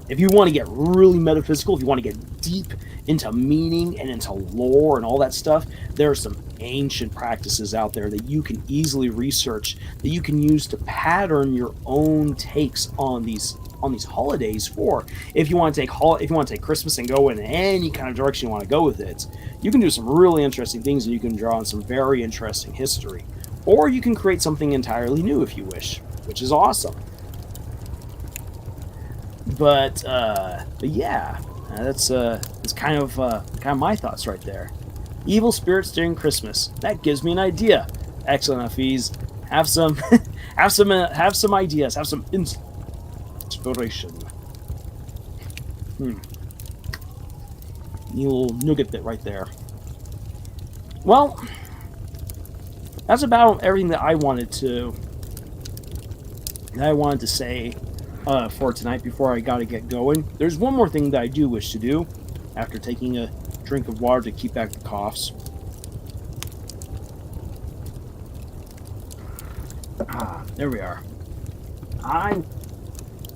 if you want to get really metaphysical, if you want to get deep into meaning and into lore and all that stuff, there are some ancient practices out there that you can easily research, that you can use to pattern your own takes on these holidays for. If you want to take Christmas and go in any kind of direction you want to go with it, you can do some really interesting things, and you can draw on some very interesting history. Or you can create something entirely new if you wish, which is awesome. But yeah, that's kind of my thoughts right there. Evil spirits during Christmas. That gives me an idea. Excellent, Hafiz. Have some, have some ideas. Have some inspiration. Little nougat bit right there. Well, that's about everything that I wanted to say for tonight before I gotta get going. There's one more thing that I do wish to do after taking a drink of water to keep back the coughs. There we are. I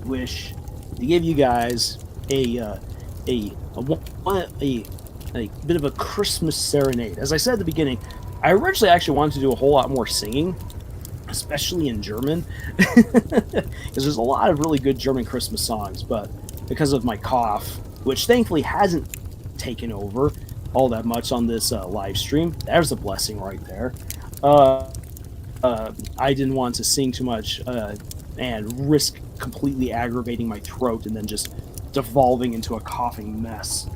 wish to give you guys a bit of a Christmas serenade. As I said at the beginning, I originally actually wanted to do a whole lot more singing, especially in German, because there's a lot of really good German Christmas songs, but because of my cough, which thankfully hasn't taken over all that much on this live stream, there's a blessing right there. I didn't want to sing too much and risk completely aggravating my throat and then just devolving into a coughing mess.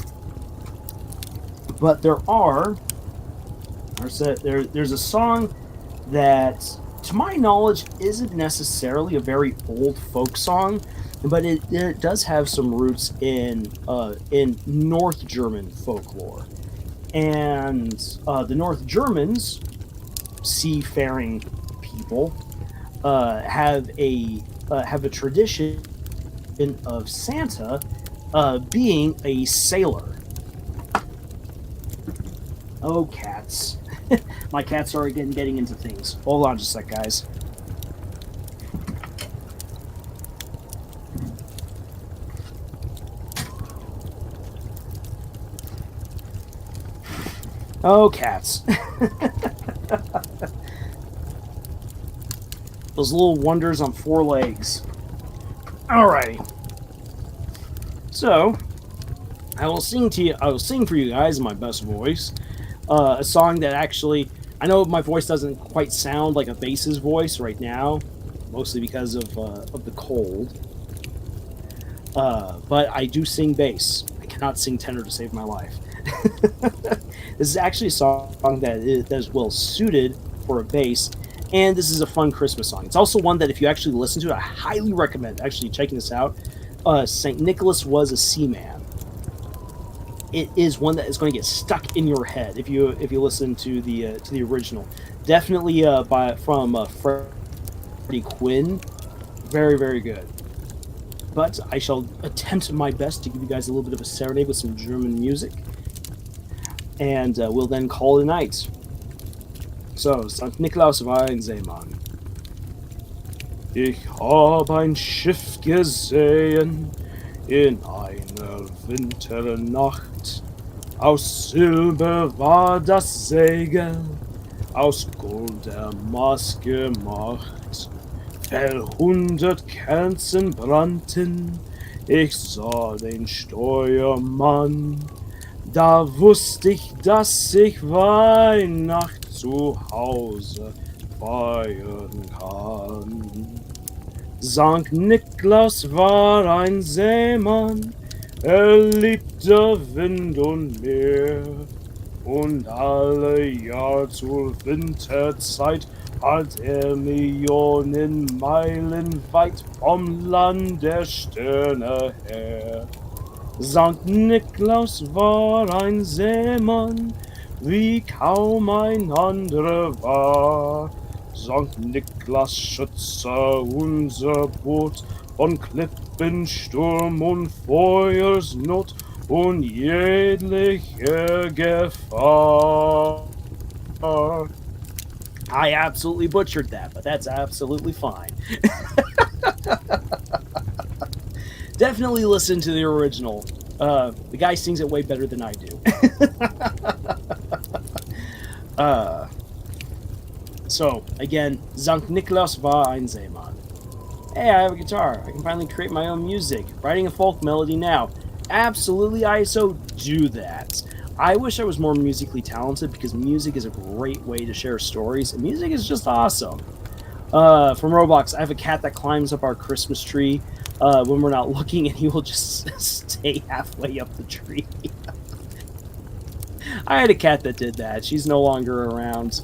But there's a song that, to my knowledge, isn't necessarily a very old folk song, but it does have some roots in North German folklore. And the North Germans, seafaring people, have a tradition of Santa being a sailor. Oh, cats. My cats are again getting into things. Hold on just a sec, guys. Oh, cats. Those little wonders on four legs. Alrighty. So, I will sing for you guys in my best voice. A song that actually, I know my voice doesn't quite sound like a bass's voice right now, mostly because of the cold. But I do sing bass. I cannot sing tenor to save my life. This is actually a song that is well suited for a bass, and this is a fun Christmas song. It's also one that, if you actually listen to it, I highly recommend actually checking this out. Saint Nicholas was a seaman. It is one that is going to get stuck in your head if you listen to the original. Definitely from Freddie Quinn. Very, very good. But I shall attempt my best to give you guys a little bit of a serenade with some German music, and we'll then call it a night. So, Sankt Nikolaus war ein Seemann. Ich hab ein Schiff gesehen In einer Winternacht aus Silber war das Segel, aus Gold der Mast gemacht. 100 Kerzen brannten, ich sah den Steuermann. Da wusste ich, dass ich Weihnacht zu Hause feiern kann. Sankt Nikolaus war ein Seemann, er liebte Wind und Meer. Und alle Jahr zur Winterzeit hat er Millionen Meilen weit vom Land der Sterne her. Sankt Nikolaus war ein Seemann, wie kaum ein anderer war. Sankt Nikolaus schütze unser Boot von Klippen, Sturm und Feuersnot und jegliche Gefahr. I absolutely butchered that, but that's absolutely fine. Definitely listen to the original. The guy sings it way better than I do. So, again, Sankt Nikolaus war ein Seemann. Hey, I have a guitar. I can finally create my own music. Writing a folk melody now. Absolutely, ISO, do that. I wish I was more musically talented because music is a great way to share stories, and music is just awesome. From Roblox, I have a cat that climbs up our Christmas tree when we're not looking, and he will just stay halfway up the tree. I had a cat that did that. She's no longer around.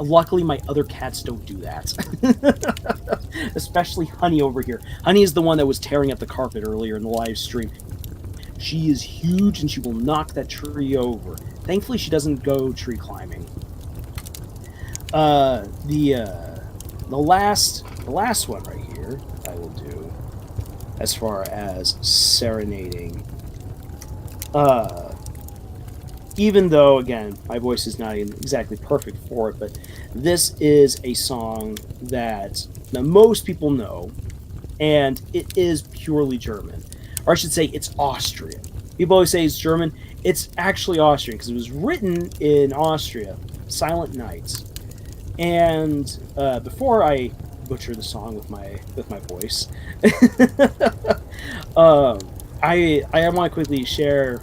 Luckily, my other cats don't do that. Especially Honey over here. Honey is the one that was tearing up the carpet earlier in the live stream. She is huge and she will knock that tree over. Thankfully, she doesn't go tree climbing. The last one right here I will do as far as serenading. Even though, again, my voice is not exactly perfect for it, but this is a song that most people know, and it is purely German. Or I should say, it's Austrian. People always say it's German. It's actually Austrian, because it was written in Austria, Silent Night. And before I butcher the song with my voice, I want to quickly share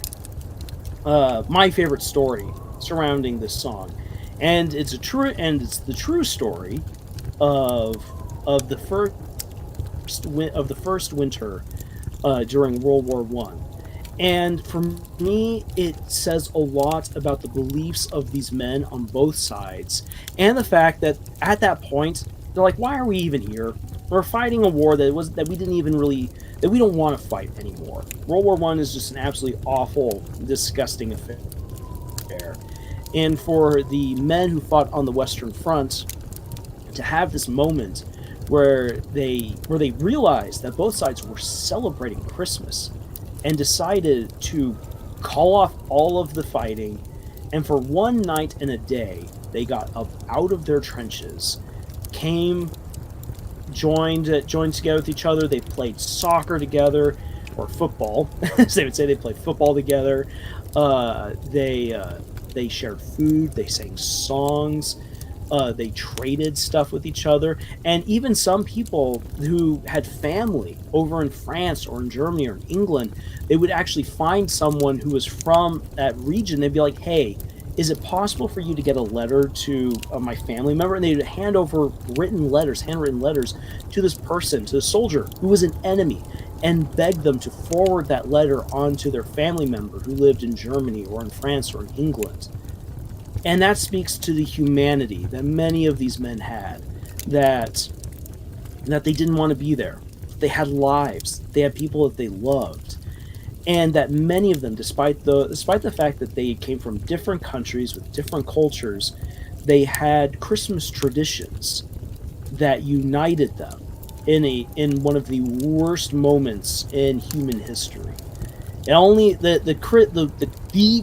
my favorite story surrounding this song, and it's the true story of the first winter during World War I. And for me, it says a lot about the beliefs of these men on both sides, and the fact that at that point they're like, "Why are we even here? We're fighting a war that we don't want to fight anymore. World War I is just an absolutely awful, disgusting affair." And for the men who fought on the Western Front to have this moment where they realized that both sides were celebrating Christmas and decided to call off all of the fighting, and for one night and a day they got up out of their trenches, joined together with each other. They played soccer together, or football, as they would say. They played football together. They shared food. They sang songs. They traded stuff with each other. And even some people who had family over in France or in Germany or in England, they would actually find someone who was from that region. They'd be like, "Hey, is it possible for you to get a letter to my family member?" And they'd hand over handwritten letters to this person, to the soldier who was an enemy, and beg them to forward that letter on to their family member who lived in Germany or in France or in England. And that speaks to the humanity that many of these men had, that they didn't want to be there. They had lives. They had people that they loved. And that many of them, despite the fact that they came from different countries with different cultures, they had Christmas traditions that united them in one of the worst moments in human history. And only the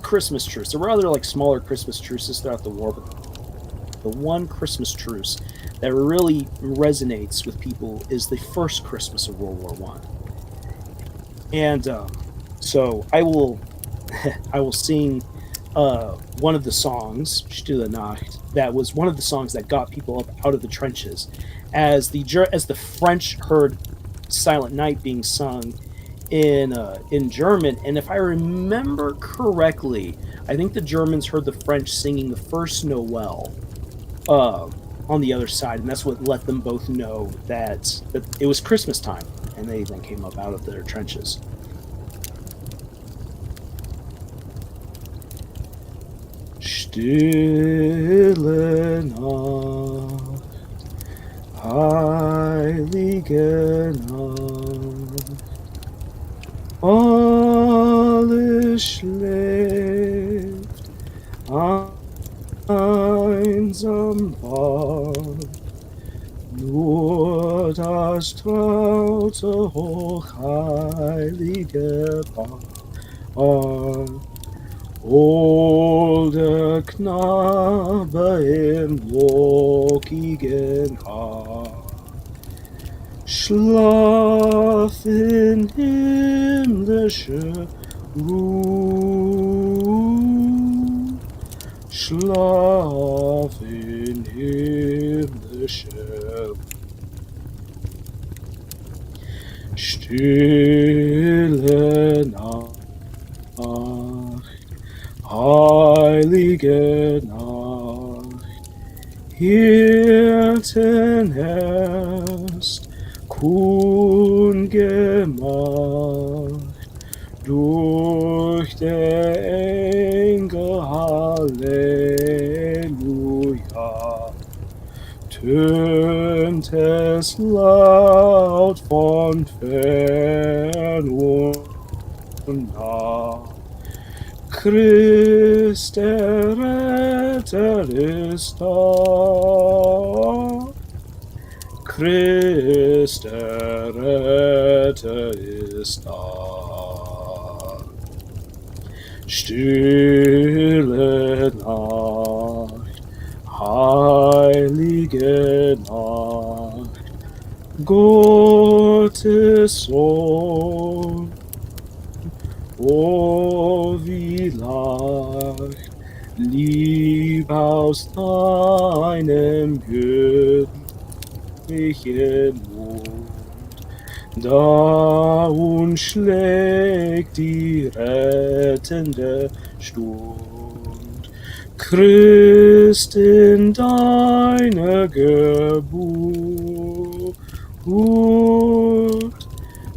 Christmas truce. There were other smaller Christmas truces throughout the war, but the one Christmas truce that really resonates with people is the first Christmas of World War One, and so I will I will sing one of the songs, Stille Nacht, that was one of the songs that got people up out of the trenches, as the French heard Silent Night being sung in German, and if I remember correctly, I think the Germans heard the French singing the first Noel uh, on the other side, and that's what let them both know that it was Christmas time, and they then came up out of their trenches. Stille Nacht, heilige Nacht, alles schläft einsam wach, nur das traute hochheilige Paar. Holder Knabe im lockigen Haar, schlaf in himmlische Ruhe, schlaf in himmlische Stille Nacht. Heilige Nacht, Hirten erst kundgemacht durch der Engel Halleluja, tönt es laut von fern und nah. Christ der Retter ist da. Christ der Retter ist da. Stille Nacht, heilige Nacht, Gottes Sohn. Oh, wie lacht Lieb aus deinem göttlichen Mund, da uns schlägt die rettende Stund. Christ in deiner Geburt,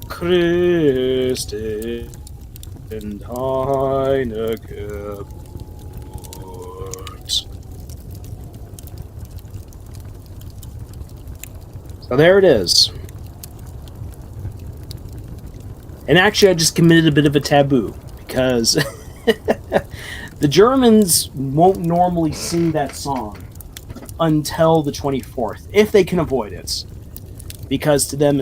Christ in deiner Geburt. So there it is. And actually, I just committed a bit of a taboo because the Germans won't normally sing that song until the 24th, if they can avoid it, because to them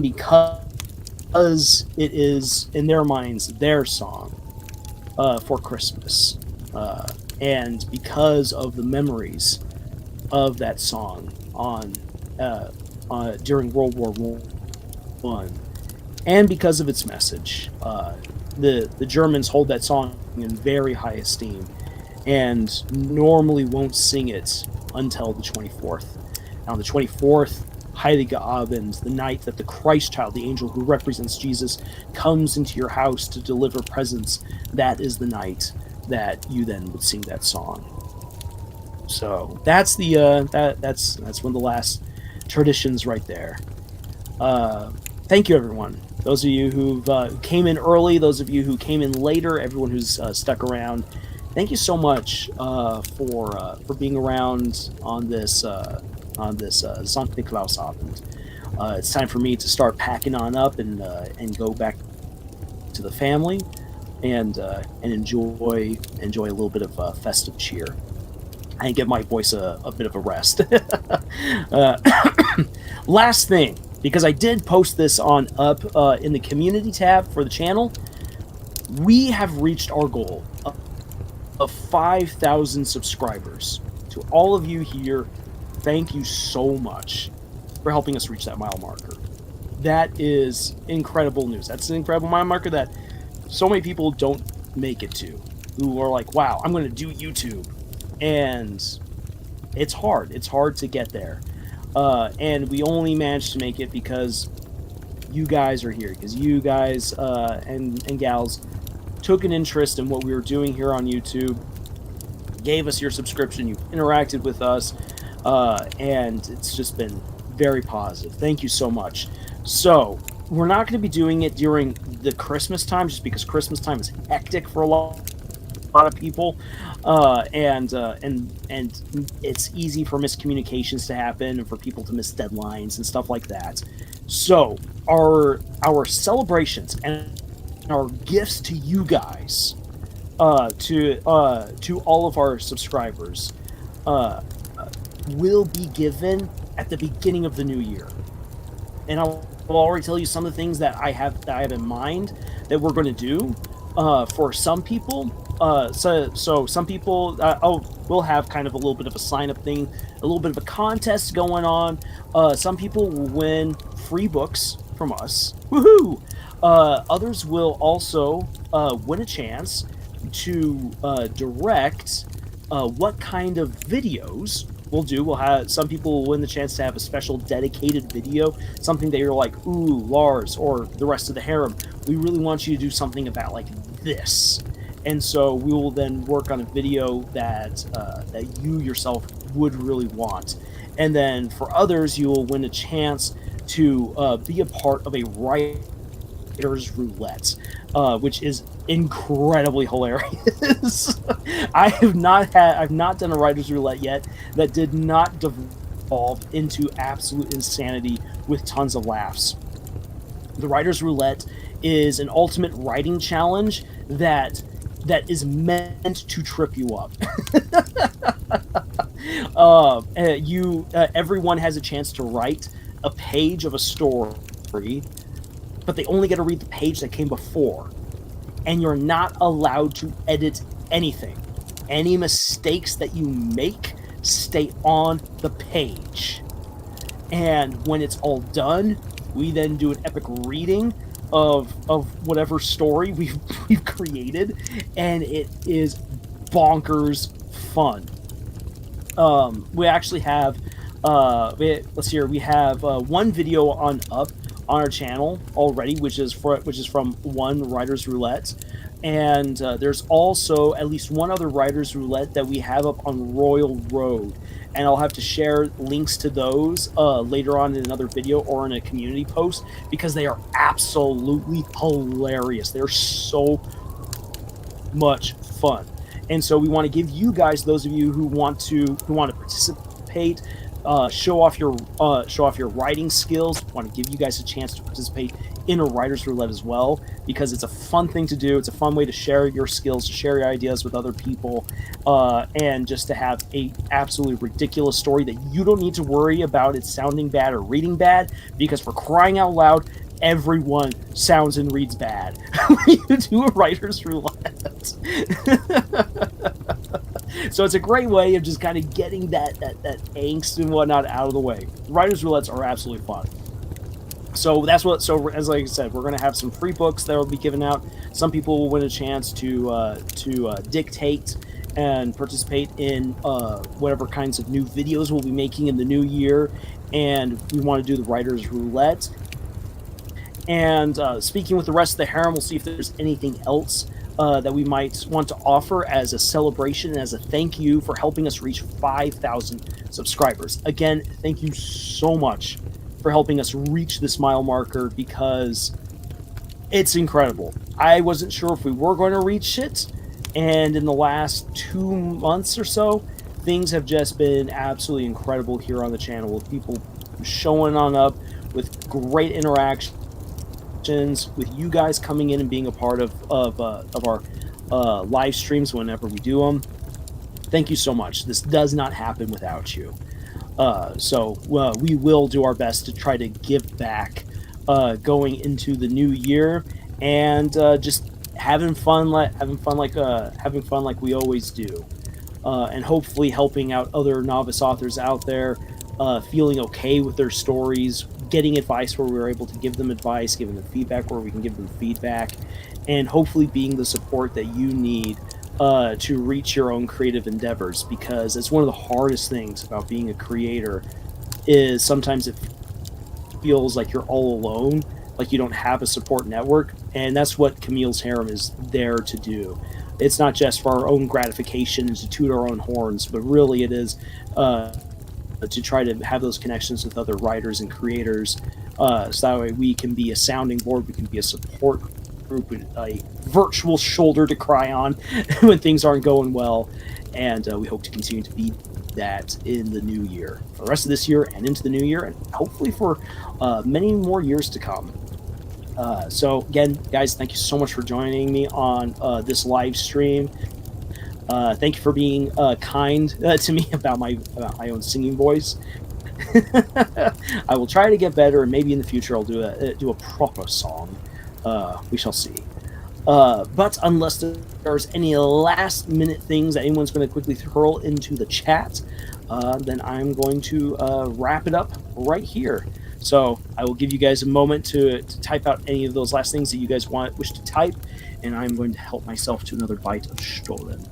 because it is in their minds their song for Christmas, and because of the memories of that song during World War One, and because of its message. The Germans hold that song in very high esteem, and normally won't sing it until the 24th. Now, on the 24th, Heilige Abend, the night that the Christ child, the angel who represents Jesus, comes into your house to deliver presents, that is the night that you then would sing that song. So that's that's one of the last traditions right there. Thank you, everyone. Those of you who came in early, those of you who came in later, everyone who's stuck around, thank you so much for being around on this Sankt Nikolaustag. It's time for me to start packing on up and go back to the family and enjoy a little bit of festive cheer and give my voice a bit of a rest. Last thing, because I did post this on up in the community tab for the channel, we have reached our goal of 5,000 subscribers. To all of you here, thank you so much for helping us reach that mile marker. That is incredible news. That's an incredible mile marker that so many people don't make it to, who are like, wow, I'm going to do YouTube. And it's hard. It's hard to get there. And we only managed to make it because you guys are here, because you guys and gals took an interest in what we were doing here on YouTube, gave us your subscription, you interacted with us, and it's just been very positive. Thank you so much. So we're not going to be doing it during the Christmas time, just because Christmas time is hectic for a lot of people, and it's easy for miscommunications to happen and for people to miss deadlines and stuff like that. So our celebrations and our gifts to you guys, to all of our subscribers, will be given at the beginning of the new year, and I'll already tell you some of the things that I have in mind that we're going to do. For some people, so some people, we'll have kind of a little bit of a sign up thing, a little bit of a contest going on. Some people will win free books from us. Woohoo! Others will also win a chance to direct what kind of videos we'll do. We'll have some people will win the chance to have a special dedicated video, something that you're like, ooh, Lars or the rest of the harem, we really want you to do something about like this. And so we will then work on a video that you yourself would really want. And then for others, you will win a chance to be a part of a writer's roulette, which is incredibly hilarious. I've not done a writer's roulette yet that did not devolve into absolute insanity with tons of laughs. The writer's roulette is an ultimate writing challenge that is meant to trip you up. Everyone has a chance to write a page of a story, but they only get to read the page that came before, and you're not allowed to edit anything. Any mistakes that you make stay on the page. And when it's all done, we then do an epic reading of whatever story we've created, and it is bonkers fun. We actually have we have one video on our channel already, which is from one writer's roulette, and there's also at least one other writer's roulette that we have up on Royal Road, and I'll have to share links to those later on in another video or in a community post, because they are absolutely hilarious. They're so much fun, and so we want to give you guys, those of you who want to participate, show off your writing skills. We want to give you guys a chance to participate in a writer's roulette as well, because it's a fun thing to do. It's a fun way to share your skills, to share your ideas with other people, and just to have a absolutely ridiculous story that you don't need to worry about it sounding bad or reading bad, because for crying out loud, everyone sounds and reads bad when you do a writer's roulette. So it's a great way of just kind of getting that angst and whatnot out of the way. Writer's roulettes are absolutely fun. So as like I said, we're going to have some free books that will be given out. Some people will win a chance to dictate and participate in whatever kinds of new videos we'll be making in the new year. And we want to do the writer's roulette. And speaking with the rest of the harem, we'll see if there's anything else that we might want to offer as a celebration and as a thank you for helping us reach 5,000 subscribers. Again, thank you so much for helping us reach this mile marker, because it's incredible. I wasn't sure if we were going to reach it, and in the last 2 months or so, things have just been absolutely incredible here on the channel, with people showing on up, with great interaction, with you guys coming in and being a part of our live streams whenever we do them. Thank you so much. This does not happen without you. So we will do our best to try to give back going into the new year, and just having fun like we always do, and hopefully helping out other novice authors out there feeling okay with their stories, getting advice where we're able to give them advice, giving them feedback where we can give them feedback, and hopefully being the support that you need to reach your own creative endeavors. Because it's one of the hardest things about being a creator is sometimes it feels like you're all alone, like you don't have a support network, and that's what Camille's Harem is there to do. It's not just for our own gratification and to toot our own horns, but really it is to try to have those connections with other writers and creators, so that way we can be a sounding board, we can be a support group, a virtual shoulder to cry on when things aren't going well, and we hope to continue to be that in the new year, for the rest of this year and into the new year, and hopefully for many more years to come. So again, guys, thank you so much for joining me on this live stream. Thank you for being kind to me about my own singing voice. I will try to get better, and maybe in the future I'll do a proper song. We shall see. But unless there's any last minute things that anyone's going to quickly hurl into the chat, then I'm going to wrap it up right here. So I will give you guys a moment to type out any of those last things that you guys wish to type, and I'm going to help myself to another bite of Stollen.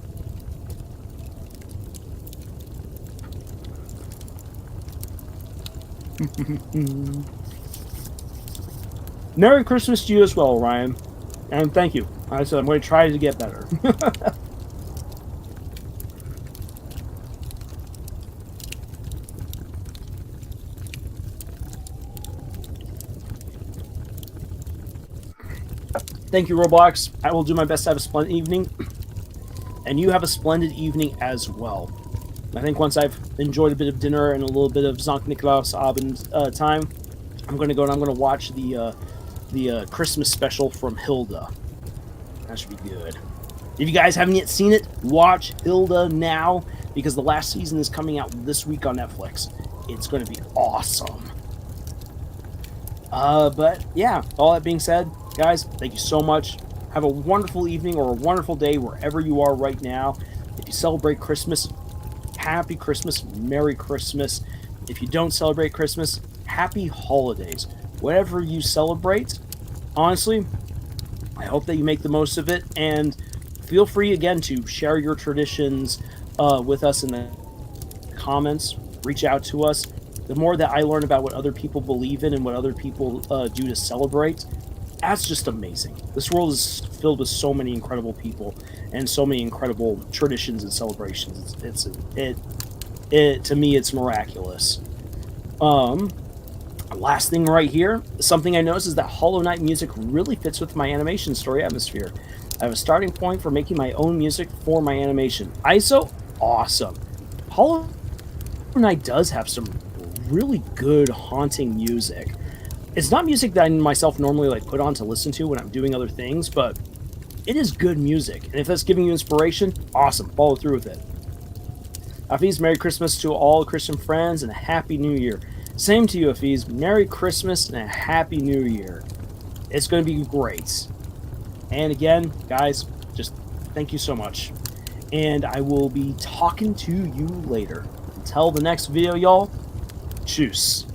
Merry Christmas to you as well, Ryan. And thank you. Like I said, I'm going to try to get better. Thank you, Roblox. I will do my best to have a splendid evening. And you have a splendid evening as well. I think once I've enjoyed a bit of dinner and a little bit of Sankt Nikolaustag time, I'm going to go and I'm going to watch the Christmas special from Hilda. That should be good. If you guys haven't yet seen it, watch Hilda now, because the last season is coming out this week on Netflix. It's going to be awesome. But yeah, all that being said, guys, thank you so much. Have a wonderful evening or a wonderful day wherever you are right now. If you celebrate Christmas, Happy Christmas, Merry Christmas. If you don't celebrate Christmas, Happy Holidays. Whatever you celebrate, honestly, I hope that you make the most of it, and feel free again to share your traditions with us in the comments. Reach out to us. The more that I learn about what other people believe in and what other people do to celebrate, that's just amazing. This world is filled with so many incredible people and so many incredible traditions and celebrations. It to me, it's miraculous. Last thing right here, something I noticed is that Hollow Knight music really fits with my animation story atmosphere. I have a starting point for making my own music for my animation. ISO, awesome. Hollow Knight does have some really good haunting music. It's not music that I myself normally like put on to listen to when I'm doing other things, but it is good music. And if that's giving you inspiration, awesome. Follow through with it. Hafiz, Merry Christmas to all Christian friends and a Happy New Year. Same to you, Hafiz. Merry Christmas and a Happy New Year. It's going to be great. And again, guys, just thank you so much. And I will be talking to you later. Until the next video, y'all, tschüss.